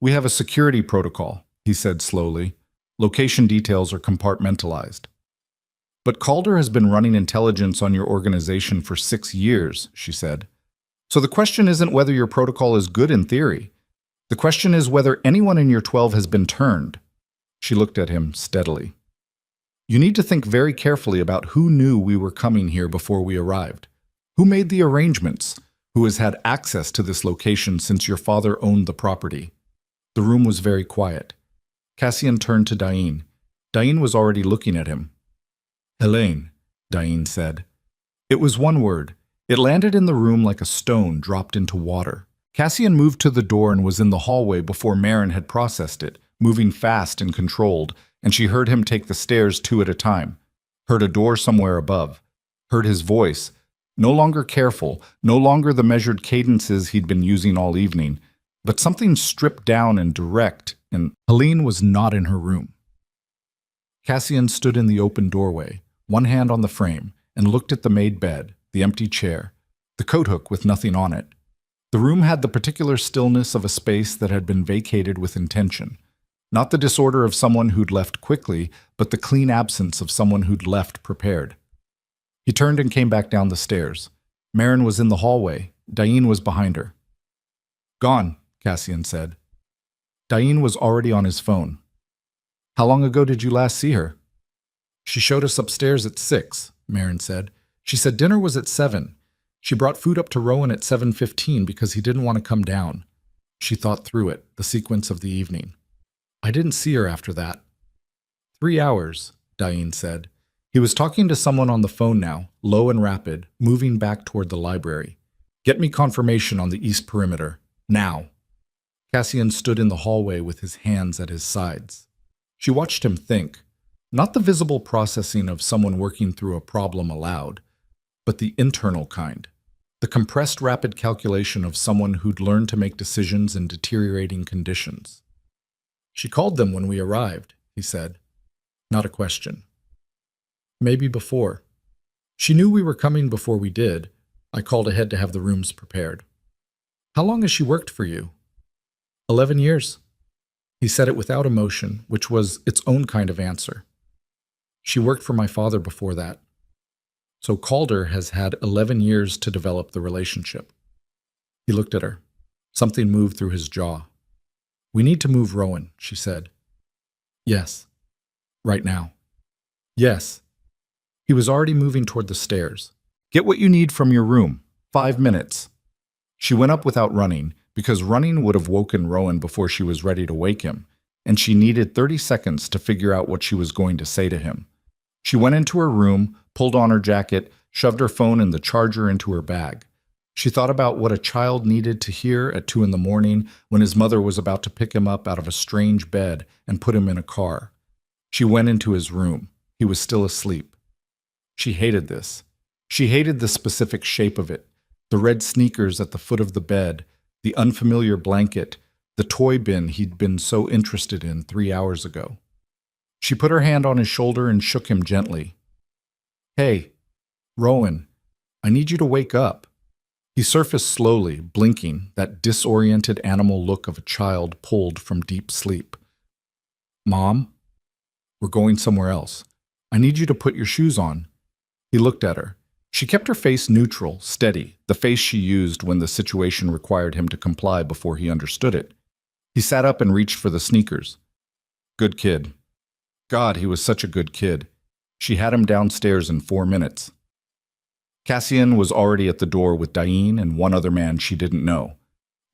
"We have a security protocol," he said slowly. Location details are compartmentalized. But Calder has been running intelligence on your organization for 6 years, she said. So the question isn't whether your protocol is good in theory. The question is whether anyone in your 12 has been turned. She looked at him steadily. You need to think very carefully about who knew we were coming here before we arrived. Who made the arrangements? Who has had access to this location since your father owned the property? The room was very quiet. Cassian turned to Dain. Dain was already looking at him. Helene, Dain said. It was one word. It landed in the room like a stone dropped into water. Cassian moved to the door and was in the hallway before Marin had processed it, moving fast and controlled, and she heard him take the stairs 2 at a time, heard a door somewhere above, heard his voice, no longer careful, no longer the measured cadences he'd been using all evening, but something stripped down and direct, and Helene was not in her room. Cassian stood in the open doorway, one hand on the frame, and looked at the made bed, the empty chair, the coat hook with nothing on it. The room had the particular stillness of a space that had been vacated with intention. Not the disorder of someone who'd left quickly, but the clean absence of someone who'd left prepared. He turned and came back down the stairs. Marin was in the hallway. Dain was behind her. Gone, Cassian said. Dain was already on his phone. How long ago did you last see her? She showed us upstairs at 6, Marin said. She said dinner was at 7. She brought food up to Rowan at 7:15 because he didn't want to come down. She thought through it, the sequence of the evening. I didn't see her after that. 3 hours, Dain said. He was talking to someone on the phone now, low and rapid, moving back toward the library. Get me confirmation on the east perimeter. Now. Cassian stood in the hallway with his hands at his sides. She watched him think, not the visible processing of someone working through a problem aloud, but the internal kind, the compressed rapid calculation of someone who'd learned to make decisions in deteriorating conditions. She called them when we arrived, he said. Not a question. Maybe before. She knew we were coming before we did. I called ahead to have the rooms prepared. How long has she worked for you? 11 years. He said it without emotion, which was its own kind of answer. She worked for my father before that. So Calder has had 11 years to develop the relationship. He looked at her. Something moved through his jaw. We need to move Rowan, she said. Yes. Right now. Yes. He was already moving toward the stairs. Get what you need from your room. 5 minutes. She went up without running, because running would have woken Rowan before she was ready to wake him, and she needed 30 seconds to figure out what she was going to say to him. She went into her room, pulled on her jacket, shoved her phone and the charger into her bag. She thought about what a child needed to hear at 2 a.m. when his mother was about to pick him up out of a strange bed and put him in a car. She went into his room. He was still asleep. She hated this. She hated the specific shape of it, the red sneakers at the foot of the bed, the unfamiliar blanket, the toy bin he'd been so interested in 3 hours ago. She put her hand on his shoulder and shook him gently. Hey, Rowan, I need you to wake up. He surfaced slowly, blinking, that disoriented animal look of a child pulled from deep sleep. Mom, we're going somewhere else. I need you to put your shoes on. He looked at her. She kept her face neutral, steady, the face she used when the situation required him to comply before he understood it. He sat up and reached for the sneakers. Good kid. God, he was such a good kid. She had him downstairs in 4 minutes. Cassian was already at the door with Dain and one other man she didn't know.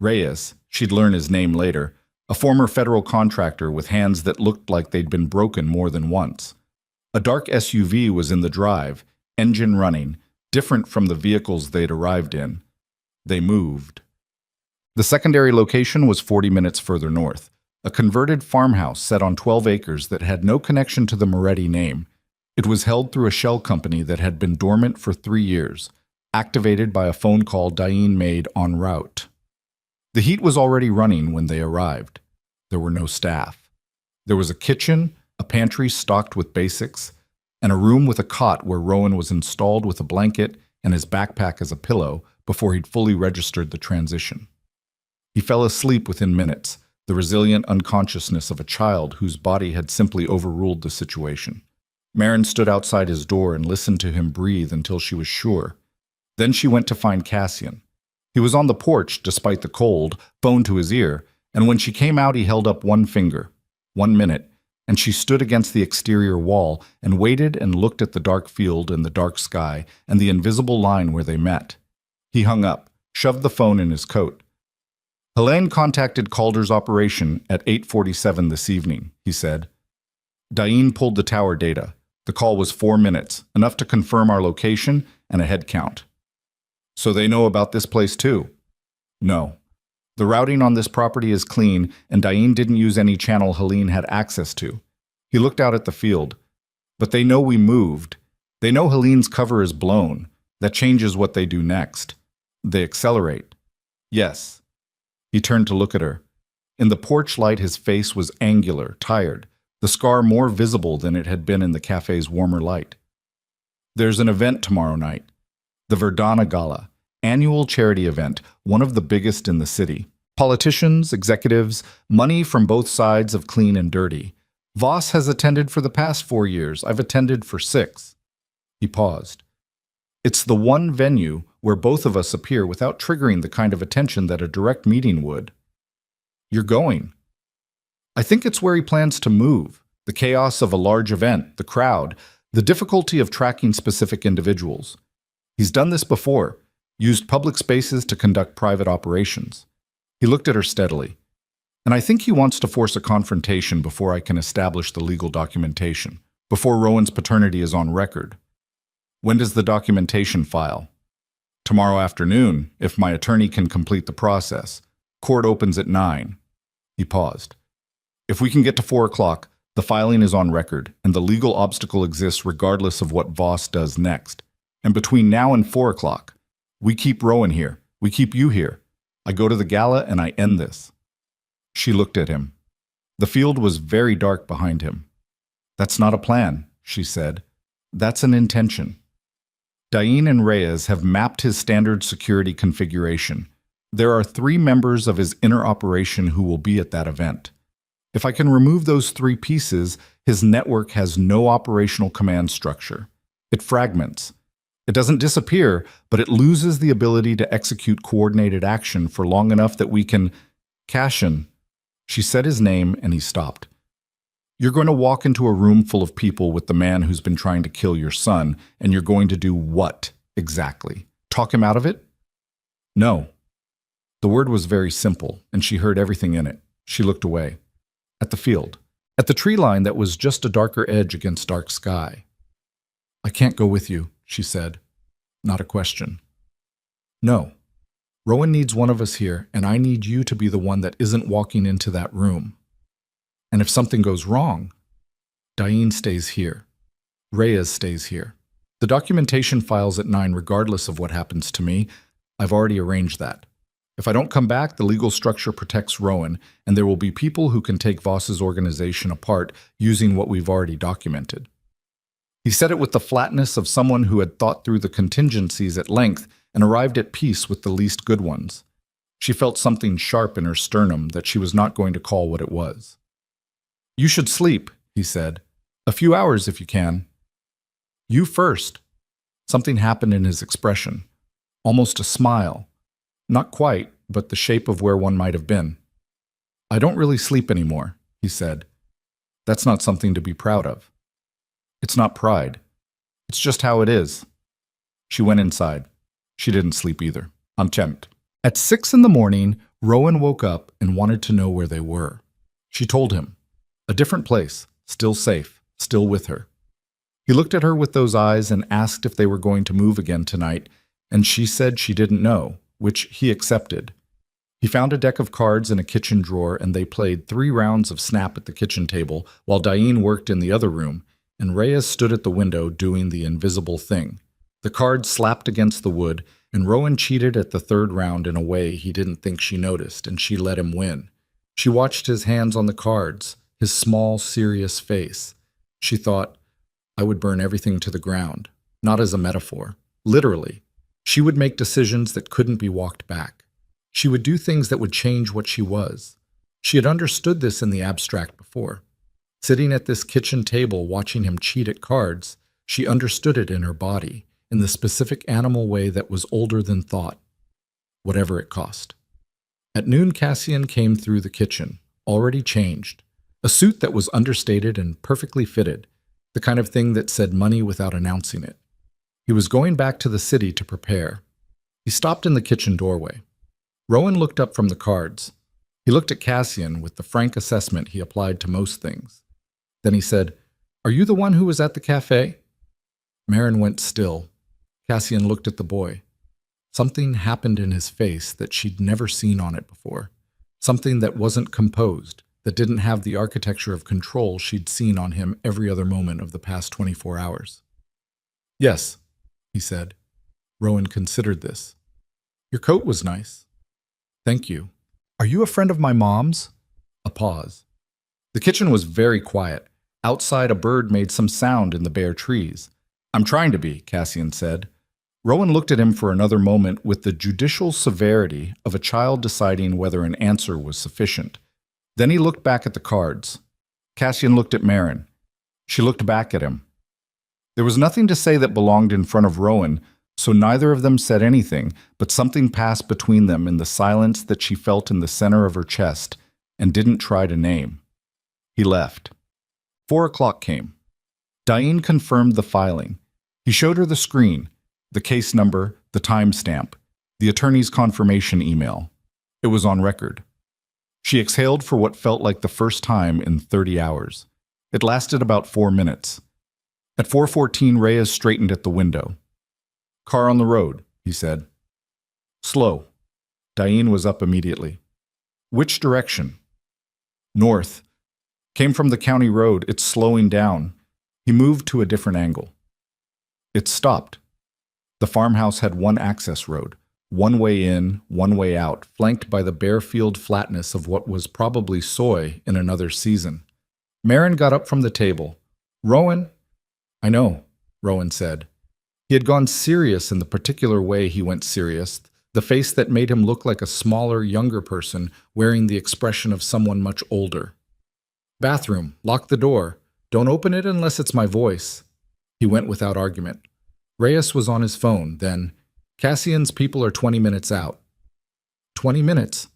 Reyes, she'd learn his name later, a former federal contractor with hands that looked like they'd been broken more than once. A dark SUV was in the drive, engine running, different from the vehicles they'd arrived in. They moved. The secondary location was 40 minutes further north, a converted farmhouse set on 12 acres that had no connection to the Moretti name. It was held through a shell company that had been dormant for 3 years, activated by a phone call Dain made en route. The heat was already running when they arrived. There were no staff. There was a kitchen, a pantry stocked with basics, and a room with a cot where Rowan was installed with a blanket and his backpack as a pillow before he'd fully registered the transition. He fell asleep within minutes, the resilient unconsciousness of a child whose body had simply overruled the situation. Marin stood outside his door and listened to him breathe until she was sure. Then she went to find Cassian. He was on the porch, despite the cold, phone to his ear, and when she came out he held up one finger. 1 minute, and she stood against the exterior wall and waited and looked at the dark field and the dark sky and the invisible line where they met. He hung up, shoved the phone in his coat. Helene contacted Calder's operation at 8:47 this evening, he said. Diane pulled the tower data. The call was 4 minutes, enough to confirm our location and a head count. So they know about this place too? No. The routing on this property is clean, and Diane didn't use any channel Helene had access to. He looked out at the field. But they know we moved. They know Helene's cover is blown. That changes what they do next. They accelerate. Yes. He turned to look at her. In the porch light, his face was angular, tired, the scar more visible than it had been in the cafe's warmer light. There's an event tomorrow night. The Verdana Gala, annual charity event, one of the biggest in the city. Politicians, executives, money from both sides of clean and dirty. Voss has attended for the past 4 years. I've attended for 6. He paused. It's the one venue where both of us appear without triggering the kind of attention that a direct meeting would. You're going. I think it's where he plans to move. The chaos of a large event, the crowd, the difficulty of tracking specific individuals. He's done this before, used public spaces to conduct private operations. He looked at her steadily. And I think he wants to force a confrontation before I can establish the legal documentation, before Rowan's paternity is on record. When does the documentation file? Tomorrow afternoon, if my attorney can complete the process. Court opens at 9. He paused. If we can get to 4 o'clock, the filing is on record, and the legal obstacle exists regardless of what Voss does next. And between now and 4 o'clock, we keep Rowan here. We keep you here. I go to the gala and I end this. She looked at him. The field was very dark behind him. That's not a plan, she said. That's an intention. Diane and Reyes have mapped his standard security configuration. There are 3 members of his inner operation who will be at that event. If I can remove those 3 pieces, his network has no operational command structure. It fragments. It doesn't disappear, but it loses the ability to execute coordinated action for long enough that we can cash in. She said his name and he stopped. You're going to walk into a room full of people with the man who's been trying to kill your son, and you're going to do what exactly? Talk him out of it? No. The word was very simple, and she heard everything in it. She looked away. At the field. At the tree line that was just a darker edge against dark sky. I can't go with you, she said. Not a question. No. Rowan needs one of us here, and I need you to be the one that isn't walking into that room. And if something goes wrong, Diane stays here. Reyes stays here. The documentation files at 9 regardless of what happens to me. I've already arranged that. If I don't come back, the legal structure protects Rowan, and there will be people who can take Voss's organization apart using what we've already documented. He said it with the flatness of someone who had thought through the contingencies at length and arrived at peace with the least good ones. She felt something sharp in her sternum that she was not going to call what it was. You should sleep, he said. A few hours if you can. You first. Something happened in his expression. Almost a smile. Not quite, but the shape of where one might have been. I don't really sleep anymore, he said. That's not something to be proud of. It's not pride. It's just how it is. She went inside. She didn't sleep either. I'm tempted. At 6 in the morning, Rowan woke up and wanted to know where they were. She told him. A different place, still safe, still with her. He looked at her with those eyes and asked if they were going to move again tonight, and she said she didn't know, which he accepted. He found a deck of cards in a kitchen drawer, and they played 3 rounds of Snap at the kitchen table while Diane worked in the other room, and Reyes stood at the window doing the invisible thing. The cards slapped against the wood, and Rowan cheated at the 3rd round in a way he didn't think she noticed, and she let him win. She watched his hands on the cards, his small, serious face. She thought, I would burn everything to the ground, not as a metaphor, literally. She would make decisions that couldn't be walked back. She would do things that would change what she was. She had understood this in the abstract before. Sitting at this kitchen table watching him cheat at cards, she understood it in her body, in the specific animal way that was older than thought, whatever it cost. At noon, Cassian came through the kitchen, already changed, a suit that was understated and perfectly fitted, the kind of thing that said money without announcing it. He was going back to the city to prepare. He stopped in the kitchen doorway. Rowan looked up from the cards. He looked at Cassian with the frank assessment he applied to most things. Then he said, "Are you the one who was at the cafe?" Marin went still. Cassian looked at the boy. Something happened in his face that she'd never seen on it before. Something that wasn't composed, that didn't have the architecture of control she'd seen on him every other moment of the past 24 hours. "Yes," he said. Rowan considered this. "Your coat was nice." "Thank you." "Are you a friend of my mom's?" A pause. The kitchen was very quiet. Outside, a bird made some sound in the bare trees. "I'm trying to be," Cassian said. Rowan looked at him for another moment with the judicial severity of a child deciding whether an answer was sufficient. Then he looked back at the cards. Cassian looked at Marin. She looked back at him. There was nothing to say that belonged in front of Rowan, so neither of them said anything, but something passed between them in the silence that she felt in the center of her chest and didn't try to name. He left. 4 o'clock came. Diane confirmed the filing. He showed her the screen, the case number, the timestamp, the attorney's confirmation email. It was on record. She exhaled for what felt like the first time in 30 hours. It lasted about 4 minutes. At 4:14, Reyes straightened at the window. "Car on the road," he said. "Slow." Diane was up immediately. "Which direction?" "North. Came from the county road. It's slowing down." He moved to a different angle. It stopped. The farmhouse had one access road, one way in, one way out, flanked by the bare field flatness of what was probably soy in another season. Marin got up from the table. "Rowan?" "I know," Rowan said. He had gone serious in the particular way he went serious, the face that made him look like a smaller, younger person wearing the expression of someone much older. "Bathroom. Lock the door. Don't open it unless it's my voice." He went without argument. Reyes was on his phone, then, "Cassian's people are 20 minutes out." 20 minutes,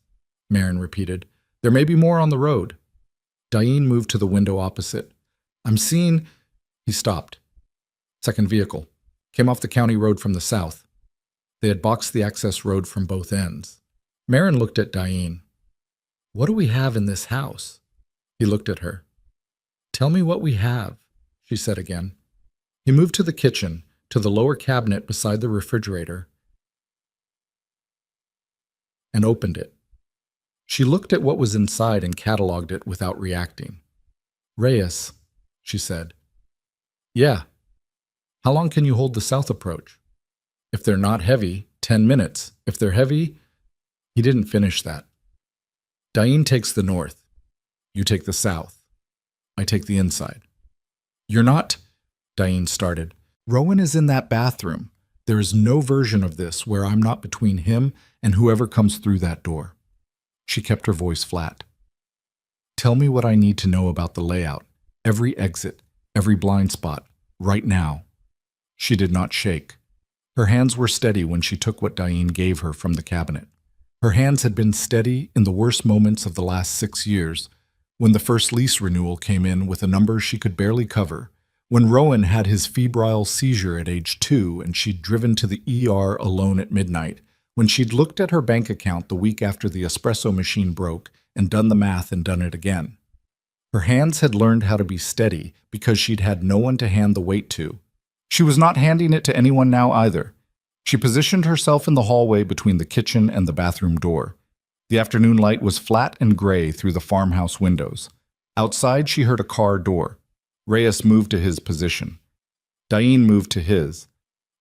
Marin repeated. "There may be more on the road." Diane moved to the window opposite. "I'm seeing—" He stopped. Second vehicle. Came off the county road from the south. They had boxed the access road from both ends. Marin looked at Diane. "What do we have in this house?" He looked at her. "Tell me what we have," she said again. He moved to the kitchen, to the lower cabinet beside the refrigerator, and opened it. She looked at what was inside and cataloged it without reacting. "Reyes," she said. "Yeah. How long can you hold the south approach?" "If they're not heavy, 10 minutes. If they're heavy—" He didn't finish that. "Diane takes the north. You take the south. I take the inside." "You're not—" Diane started. "Rowan is in that bathroom. There is no version of this where I'm not between him and whoever comes through that door." She kept her voice flat. "Tell me what I need to know about the layout, every exit, every blind spot, right now." She did not shake. Her hands were steady when she took what Diane gave her from the cabinet. Her hands had been steady in the worst moments of the last 6 years, when the first lease renewal came in with a number she could barely cover, when Rowan had his febrile seizure at age 2 and she'd driven to the ER alone at midnight, when she'd looked at her bank account the week after the espresso machine broke and done the math and done it again. Her hands had learned how to be steady because she'd had no one to hand the weight to. She was not handing it to anyone now either. She positioned herself in the hallway between the kitchen and the bathroom door. The afternoon light was flat and gray through the farmhouse windows. Outside, she heard a car door. Reyes moved to his position. Diane moved to his.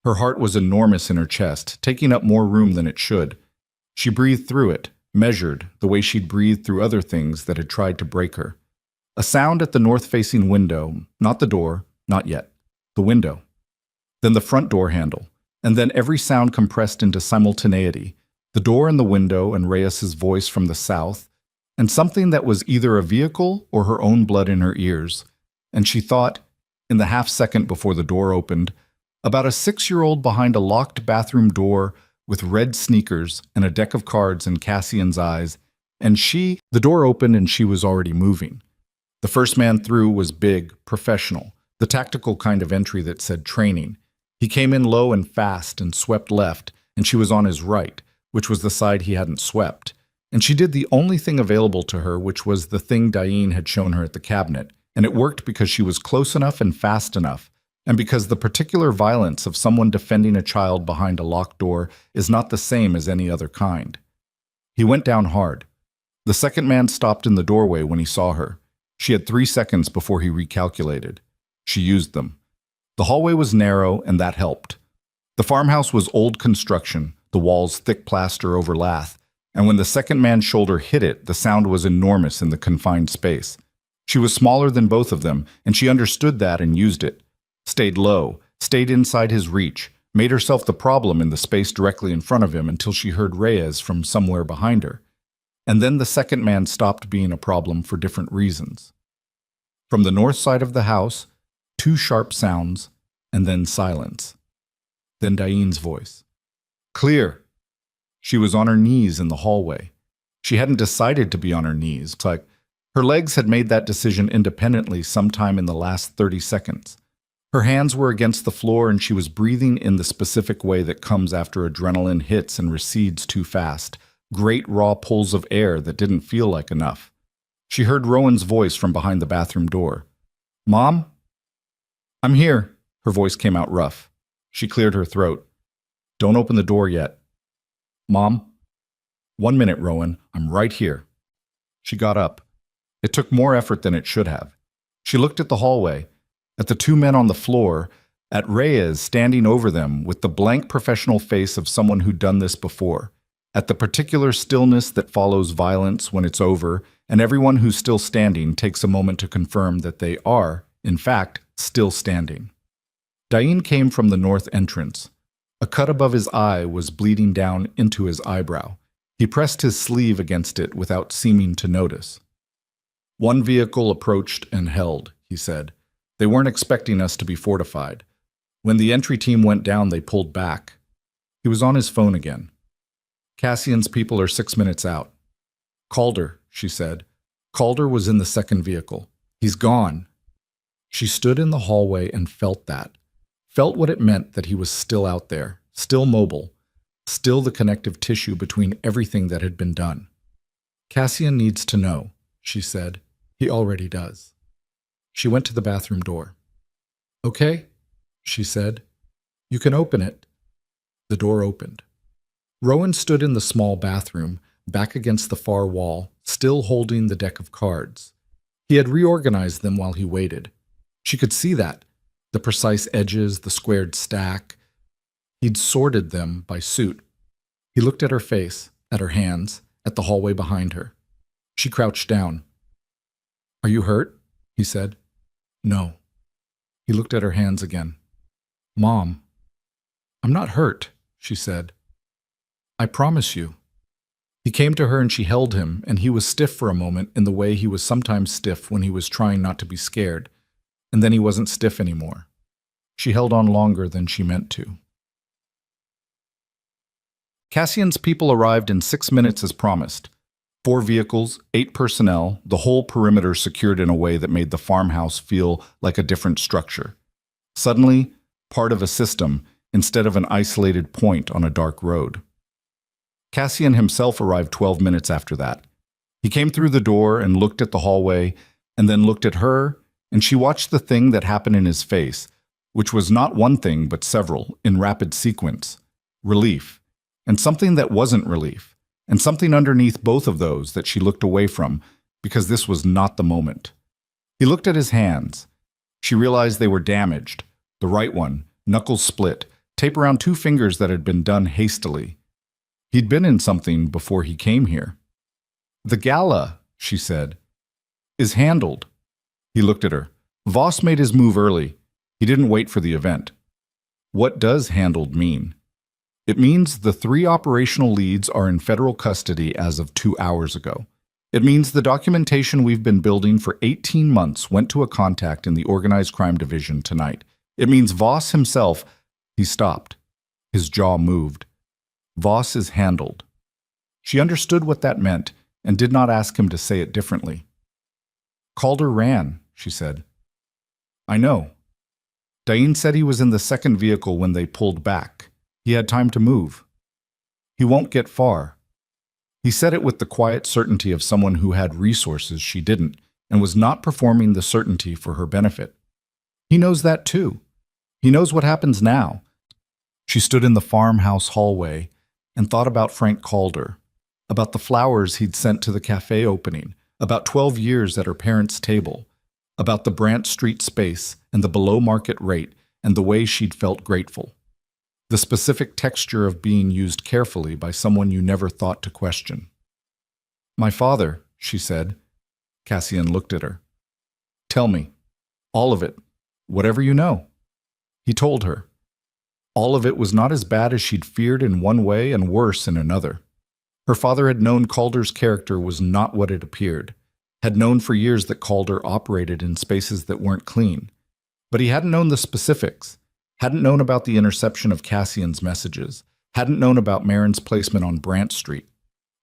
Her heart was enormous in her chest, taking up more room than it should. She breathed through it, measured, the way she'd breathed through other things that had tried to break her. A sound at the north-facing window, not the door, not yet. The window. Then the front door handle, and then every sound compressed into simultaneity. The door and the window and Reyes's voice from the south, and something that was either a vehicle or her own blood in her ears. And she thought, in the half second before the door opened, about a 6-year-old behind a locked bathroom door with red sneakers and a deck of cards in Cassian's eyes, and the door opened and she was already moving. The first man through was big, professional, the tactical kind of entry that said training. He came in low and fast and swept left, and she was on his right, which was the side he hadn't swept. And she did the only thing available to her, which was the thing Diane had shown her at the cabinet, and it worked because she was close enough and fast enough, and because the particular violence of someone defending a child behind a locked door is not the same as any other kind. He went down hard. The second man stopped in the doorway when he saw her. She had 3 seconds before he recalculated. She used them. The hallway was narrow, and that helped. The farmhouse was old construction, the walls thick plaster over lath, and when the second man's shoulder hit it, the sound was enormous in the confined space. She was smaller than both of them, and she understood that and used it. Stayed low, stayed inside his reach, made herself the problem in the space directly in front of him until she heard Reyes from somewhere behind her. And then the second man stopped being a problem for different reasons. From the north side of the house, 2 sharp sounds, and then silence. Then Diane's voice. Clear. She was on her knees in the hallway. She hadn't decided to be on her knees. It's like her legs had made that decision independently sometime in the last 30 seconds. Her hands were against the floor and she was breathing in the specific way that comes after adrenaline hits and recedes too fast. Great raw pulls of air that didn't feel like enough. She heard Rowan's voice from behind the bathroom door. Mom? I'm here. Her voice came out rough. She cleared her throat. Don't open the door yet. Mom? 1 minute, Rowan. I'm right here. She got up. It took more effort than it should have. She looked at the hallway, at the 2 men on the floor, at Reyes standing over them with the blank professional face of someone who'd done this before, at the particular stillness that follows violence when it's over, and everyone who's still standing takes a moment to confirm that they are, in fact, still standing. Diane came from the north entrance. A cut above his eye was bleeding down into his eyebrow. He pressed his sleeve against it without seeming to notice. One vehicle approached and held, he said. They weren't expecting us to be fortified. When the entry team went down, they pulled back. He was on his phone again. Cassian's people are 6 minutes out. Calder, she said. Calder was in the second vehicle. He's gone. She stood in the hallway and felt that. Felt what it meant that he was still out there, still mobile, still the connective tissue between everything that had been done. Cassian needs to know, she said. He already does. She went to the bathroom door. Okay, she said. You can open it. The door opened. Rowan stood in the small bathroom, back against the far wall, still holding the deck of cards. He had reorganized them while he waited. She could see that. The precise edges, the squared stack. He'd sorted them by suit. He looked at her face, at her hands, at the hallway behind her. She crouched down. Are you hurt? He said. No. He looked at her hands again. Mom. I'm not hurt, she said. I promise you. He came to her and she held him, and he was stiff for a moment in the way he was sometimes stiff when he was trying not to be scared. And then he wasn't stiff anymore. She held on longer than she meant to. Cassian's people arrived in 6 minutes as promised. 4 vehicles, 8 personnel, the whole perimeter secured in a way that made the farmhouse feel like a different structure. Suddenly, part of a system instead of an isolated point on a dark road. Cassian himself arrived 12 minutes after that. He came through the door and looked at the hallway, and then looked at her, and she watched the thing that happened in his face, which was not one thing but several, in rapid sequence. Relief, and something that wasn't relief, and something underneath both of those that she looked away from, because this was not the moment. He looked at his hands. She realized they were damaged. The right one, knuckles split, tape around 2 fingers that had been done hastily. He'd been in something before he came here. The gala, she said, is handled. He looked at her. Voss made his move early. He didn't wait for the event. What does handled mean? It means the 3 operational leads are in federal custody as of 2 hours ago. It means the documentation we've been building for 18 months went to a contact in the Organized Crime Division tonight. It means Voss himself. He stopped. His jaw moved. Voss is handled. She understood what that meant and did not ask him to say it differently. Calder ran, she said. I know. Dain said he was in the second vehicle when they pulled back. He had time to move. He won't get far. He said it with the quiet certainty of someone who had resources she didn't and was not performing the certainty for her benefit. He knows that too. He knows what happens now. She stood in the farmhouse hallway and thought about Frank Calder, about the flowers he'd sent to the cafe opening, about 12 years at her parents' table, about the Brant Street space and the below-market rate and the way she'd felt grateful. The specific texture of being used carefully by someone you never thought to question. My father, she said. Cassian looked at her. Tell me. All of it. Whatever you know. He told her. All of it was not as bad as she'd feared in one way and worse in another. Her father had known Calder's character was not what it appeared, had known for years that Calder operated in spaces that weren't clean. But he hadn't known the specifics, hadn't known about the interception of Cassian's messages, hadn't known about Marin's placement on Brant Street,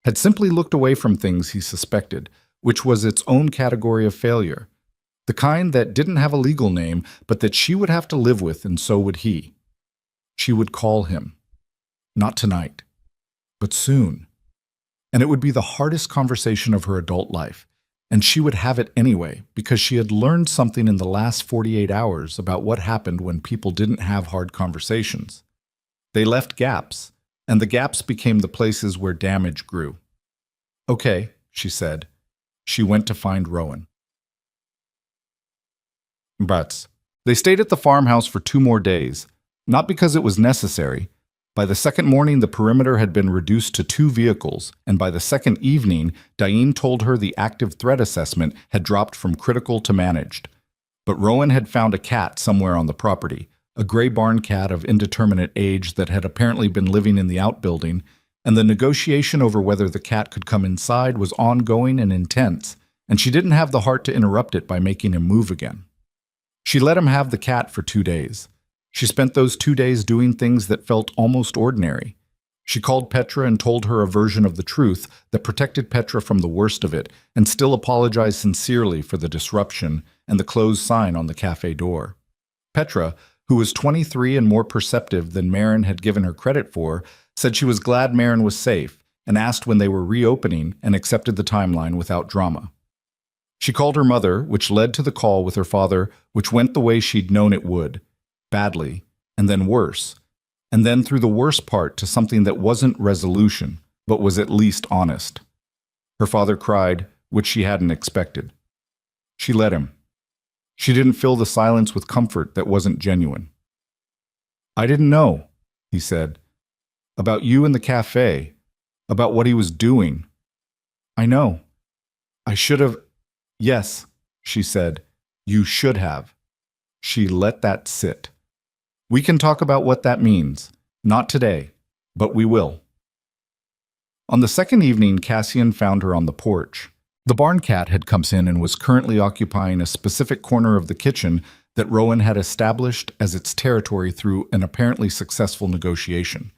had simply looked away from things he suspected, which was its own category of failure, the kind that didn't have a legal name, but that she would have to live with, and so would he. She would call him. Not tonight, but soon. And it would be the hardest conversation of her adult life, and she would have it anyway, because she had learned something in the last 48 hours about what happened when people didn't have hard conversations. They left gaps, and the gaps became the places where damage grew. Okay, she said. She went to find Rowan. But they stayed at the farmhouse for 2 more days, not because it was necessary. By the second morning, the perimeter had been reduced to 2 vehicles, and by the second evening, Dain told her the active threat assessment had dropped from critical to managed. But Rowan had found a cat somewhere on the property, a gray barn cat of indeterminate age that had apparently been living in the outbuilding, and the negotiation over whether the cat could come inside was ongoing and intense, and she didn't have the heart to interrupt it by making him move again. She let him have the cat for 2 days. She spent those 2 days doing things that felt almost ordinary. She called Petra and told her a version of the truth that protected Petra from the worst of it, and still apologized sincerely for the disruption and the closed sign on the cafe door. Petra, who was 23 and more perceptive than Marin had given her credit for, said she was glad Marin was safe and asked when they were reopening and accepted the timeline without drama. She called her mother, which led to the call with her father, which went the way she'd known it would. Badly, and then worse, and then through the worst part to something that wasn't resolution, but was at least honest. Her father cried, which she hadn't expected. She let him. She didn't fill the silence with comfort that wasn't genuine. I didn't know, he said, about you in the cafe, about what he was doing. I know. I should have. Yes, she said, you should have. She let that sit. We can talk about what that means. Not today, but we will. On the second evening, Cassian found her on the porch. The barn cat had come in and was currently occupying a specific corner of the kitchen that Rowan had established as its territory through an apparently successful negotiation.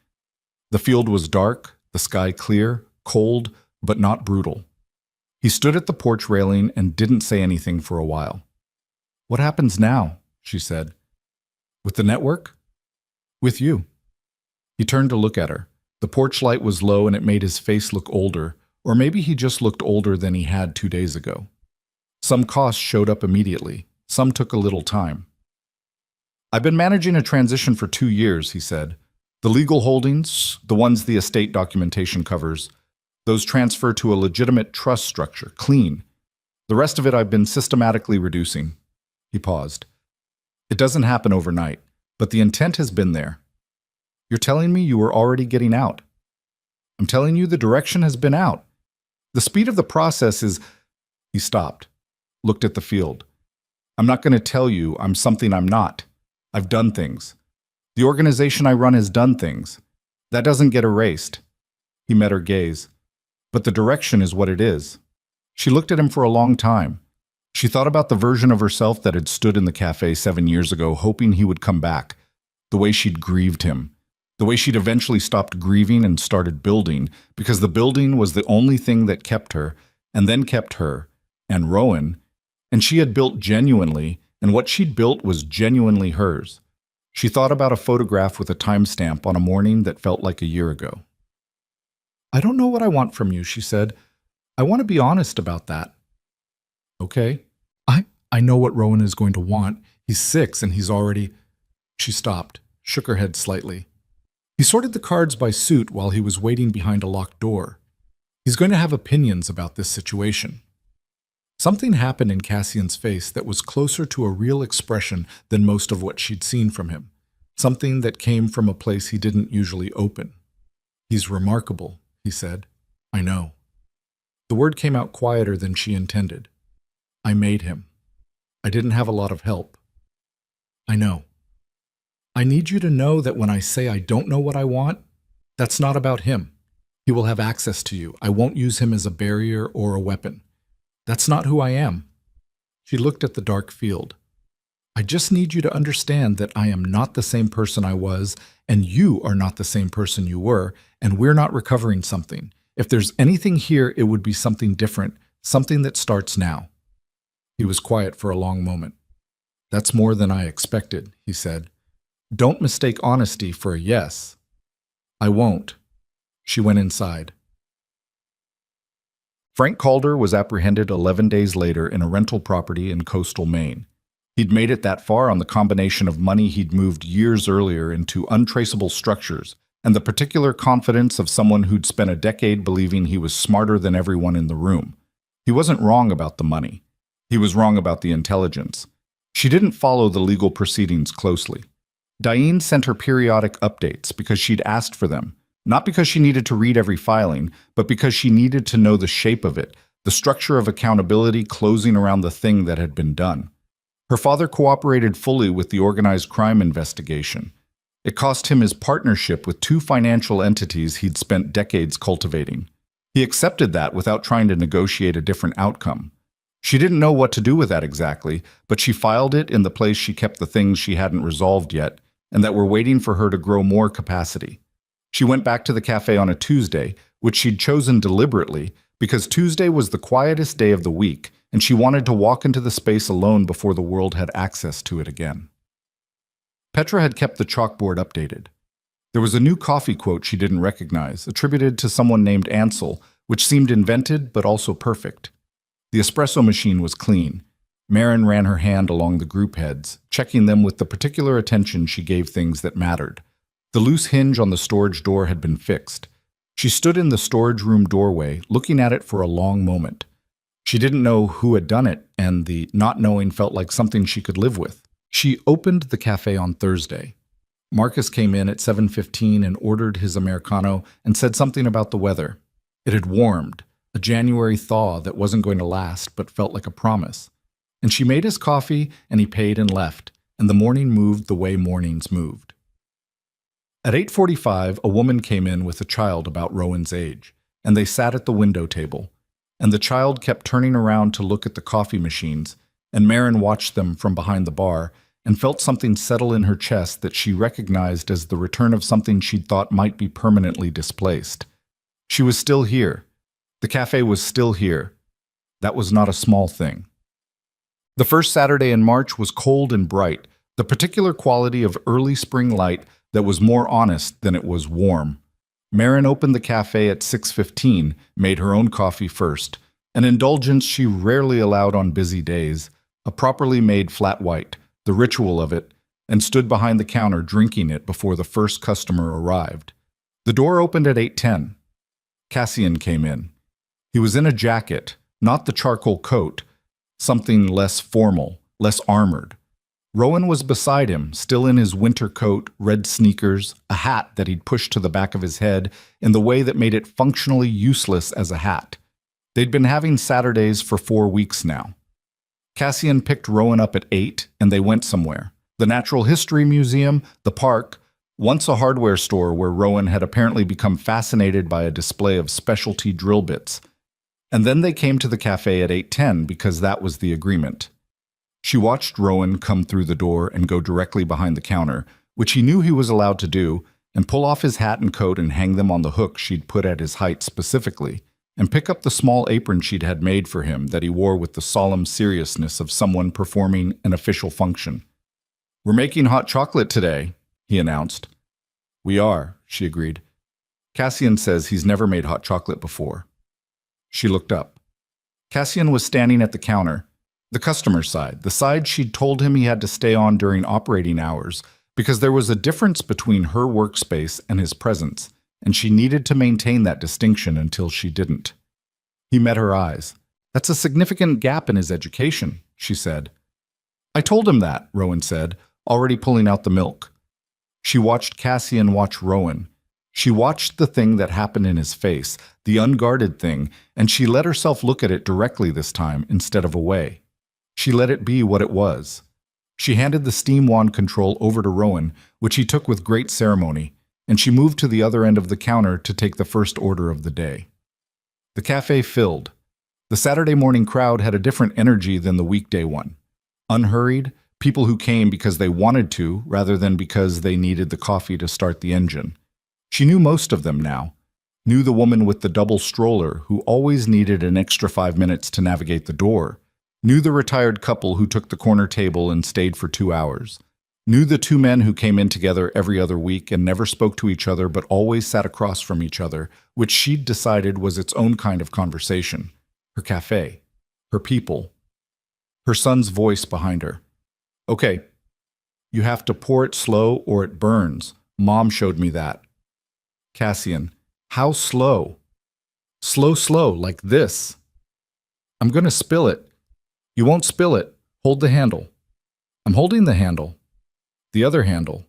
The field was dark, the sky clear, cold, but not brutal. He stood at the porch railing and didn't say anything for a while. What happens now? She said. With the network? With you. He turned to look at her. The porch light was low and it made his face look older, or maybe he just looked older than he had 2 days ago. Some costs showed up immediately. Some took a little time. I've been managing a transition for 2 years, he said. The legal holdings, the ones the estate documentation covers, those transfer to a legitimate trust structure, clean. The rest of it I've been systematically reducing. He paused. It doesn't happen overnight, but the intent has been there. You're telling me you were already getting out. I'm telling you the direction has been out. The speed of the process is... He stopped, looked at the field. I'm not going to tell you I'm something I'm not. I've done things. The organization I run has done things. That doesn't get erased. He met her gaze. But the direction is what it is. She looked at him for a long time. She thought about the version of herself that had stood in the cafe 7 years ago, hoping he would come back, the way she'd grieved him, the way she'd eventually stopped grieving and started building, because the building was the only thing that kept her, and then kept her, and Rowan, and she had built genuinely, and what she'd built was genuinely hers. She thought about a photograph with a timestamp on a morning that felt like a year ago. "I don't know what I want from you," she said. "I want to be honest about that." "Okay. I know what Rowan is going to want. He's 6 and he's already—" She stopped, shook her head slightly. He sorted the cards by suit while he was waiting behind a locked door. He's going to have opinions about this situation. Something happened in Cassian's face that was closer to a real expression than most of what she'd seen from him. Something that came from a place he didn't usually open. "He's remarkable," he said. "I know." The word came out quieter than she intended. "I made him. I didn't have a lot of help." "I know. I need you to know that when I say I don't know what I want, that's not about him. He will have access to you. I won't use him as a barrier or a weapon. That's not who I am." She looked at the dark field. "I just need you to understand that I am not the same person I was, and you are not the same person you were, and we're not recovering something. If there's anything here, it would be something different, something that starts now." He was quiet for a long moment. "That's more than I expected," he said. "Don't mistake honesty for a yes." "I won't." She went inside. Frank Calder was apprehended 11 days later in a rental property in coastal Maine. He'd made it that far on the combination of money he'd moved years earlier into untraceable structures and the particular confidence of someone who'd spent a decade believing he was smarter than everyone in the room. He wasn't wrong about the money. He was wrong about the intelligence. She didn't follow the legal proceedings closely. Diane sent her periodic updates because she'd asked for them, not because she needed to read every filing, but because she needed to know the shape of it, the structure of accountability closing around the thing that had been done. Her father cooperated fully with the organized crime investigation. It cost him his partnership with 2 financial entities he'd spent decades cultivating. He accepted that without trying to negotiate a different outcome. She didn't know what to do with that exactly, but she filed it in the place she kept the things she hadn't resolved yet, and that were waiting for her to grow more capacity. She went back to the cafe on a Tuesday, which she'd chosen deliberately because Tuesday was the quietest day of the week, and she wanted to walk into the space alone before the world had access to it again. Petra had kept the chalkboard updated. There was a new coffee quote she didn't recognize, attributed to someone named Ansel, which seemed invented but also perfect. The espresso machine was clean. Marin ran her hand along the group heads, checking them with the particular attention she gave things that mattered. The loose hinge on the storage door had been fixed. She stood in the storage room doorway, looking at it for a long moment. She didn't know who had done it, and the not knowing felt like something she could live with. She opened the cafe on Thursday. Marcus came in at 7:15 and ordered his Americano and said something about the weather. It had warmed, a January thaw that wasn't going to last but felt like a promise. And she made his coffee, and he paid and left, and the morning moved the way mornings moved. At 8:45, a woman came in with a child about Rowan's age, and they sat at the window table. And the child kept turning around to look at the coffee machines, and Marin watched them from behind the bar and felt something settle in her chest that she recognized as the return of something she'd thought might be permanently displaced. She was still here. The cafe was still here. That was not a small thing. The first Saturday in March was cold and bright, the particular quality of early spring light that was more honest than it was warm. Marin opened the cafe at 6:15, made her own coffee first, an indulgence she rarely allowed on busy days, a properly made flat white, the ritual of it, and stood behind the counter drinking it before the first customer arrived. The door opened at 8:10. Cassian came in. He was in a jacket, not the charcoal coat, something less formal, less armored. Rowan was beside him, still in his winter coat, red sneakers, a hat that he'd pushed to the back of his head in the way that made it functionally useless as a hat. They'd been having Saturdays for 4 weeks now. Cassian picked Rowan up at 8, and they went somewhere. The Natural History Museum, the park, once a hardware store where Rowan had apparently become fascinated by a display of specialty drill bits. And then they came to the cafe at 8:10 because that was the agreement. She watched Rowan come through the door and go directly behind the counter, which he knew he was allowed to do, and pull off his hat and coat and hang them on the hook she'd put at his height specifically, and pick up the small apron she'd had made for him that he wore with the solemn seriousness of someone performing an official function. "We're making hot chocolate today," he announced. "We are," she agreed. "Cassian says he's never made hot chocolate before." She looked up. Cassian was standing at the counter, the customer side, the side she'd told him he had to stay on during operating hours, because there was a difference between her workspace and his presence, and she needed to maintain that distinction until she didn't. He met her eyes. "That's a significant gap in his education," she said. "I told him that," Rowan said, already pulling out the milk. She watched Cassian watch Rowan. She watched the thing that happened in his face, the unguarded thing, and she let herself look at it directly this time instead of away. She let it be what it was. She handed the steam wand control over to Rowan, which he took with great ceremony, and she moved to the other end of the counter to take the first order of the day. The cafe filled. The Saturday morning crowd had a different energy than the weekday one. Unhurried, people who came because they wanted to rather than because they needed the coffee to start the engine. She knew most of them now. Knew the woman with the double stroller who always needed an extra 5 minutes to navigate the door. Knew the retired couple who took the corner table and stayed for 2 hours. Knew the two men who came in together every other week and never spoke to each other but always sat across from each other, which she'd decided was its own kind of conversation. Her cafe. Her people. Her son's voice behind her. "Okay, you have to pour it slow or it burns. Mom showed me that." Cassian. "How slow?" Slow, like this." "I'm going to spill it." "You won't spill it. Hold the handle." "I'm holding the handle." "The other handle."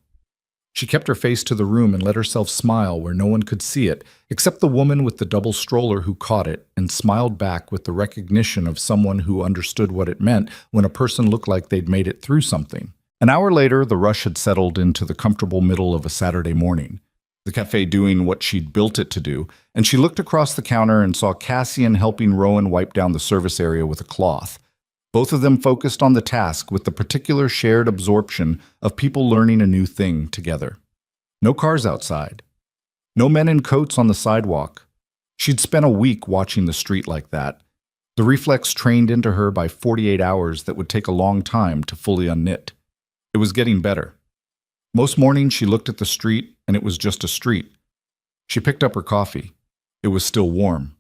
She kept her face to the room and let herself smile where no one could see it, except the woman with the double stroller who caught it and smiled back with the recognition of someone who understood what it meant when a person looked like they'd made it through something. An hour later, the rush had settled into the comfortable middle of a Saturday morning, the cafe doing what she'd built it to do, and she looked across the counter and saw Cassian helping Rowan wipe down the service area with a cloth. Both of them focused on the task with the particular shared absorption of people learning a new thing together. No cars outside. No men in coats on the sidewalk. She'd spent a week watching the street like that, the reflex trained into her by 48 hours that would take a long time to fully unknit. It was getting better. Most mornings she looked at the street and it was just a street. She picked up her coffee. It was still warm.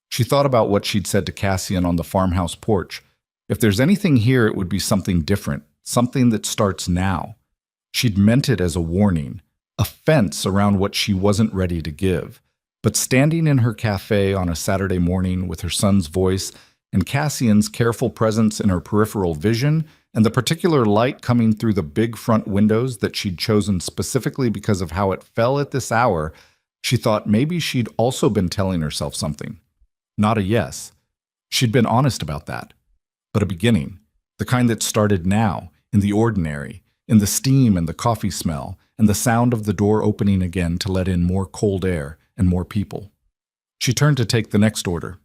She thought about what she'd said to Cassian on the farmhouse porch. If there's anything here, it would be something different, something that starts now. She'd meant it as a warning, a fence around what she wasn't ready to give. But standing in her cafe on a Saturday morning with her son's voice and Cassian's careful presence in her peripheral vision and the particular light coming through the big front windows that she'd chosen specifically because of how it fell at this hour, she thought maybe she'd also been telling herself something. Not a yes. She'd been honest about that. But a beginning, the kind that started now, in the ordinary, in the steam and the coffee smell, and the sound of the door opening again to let in more cold air and more people. She turned to take the next order.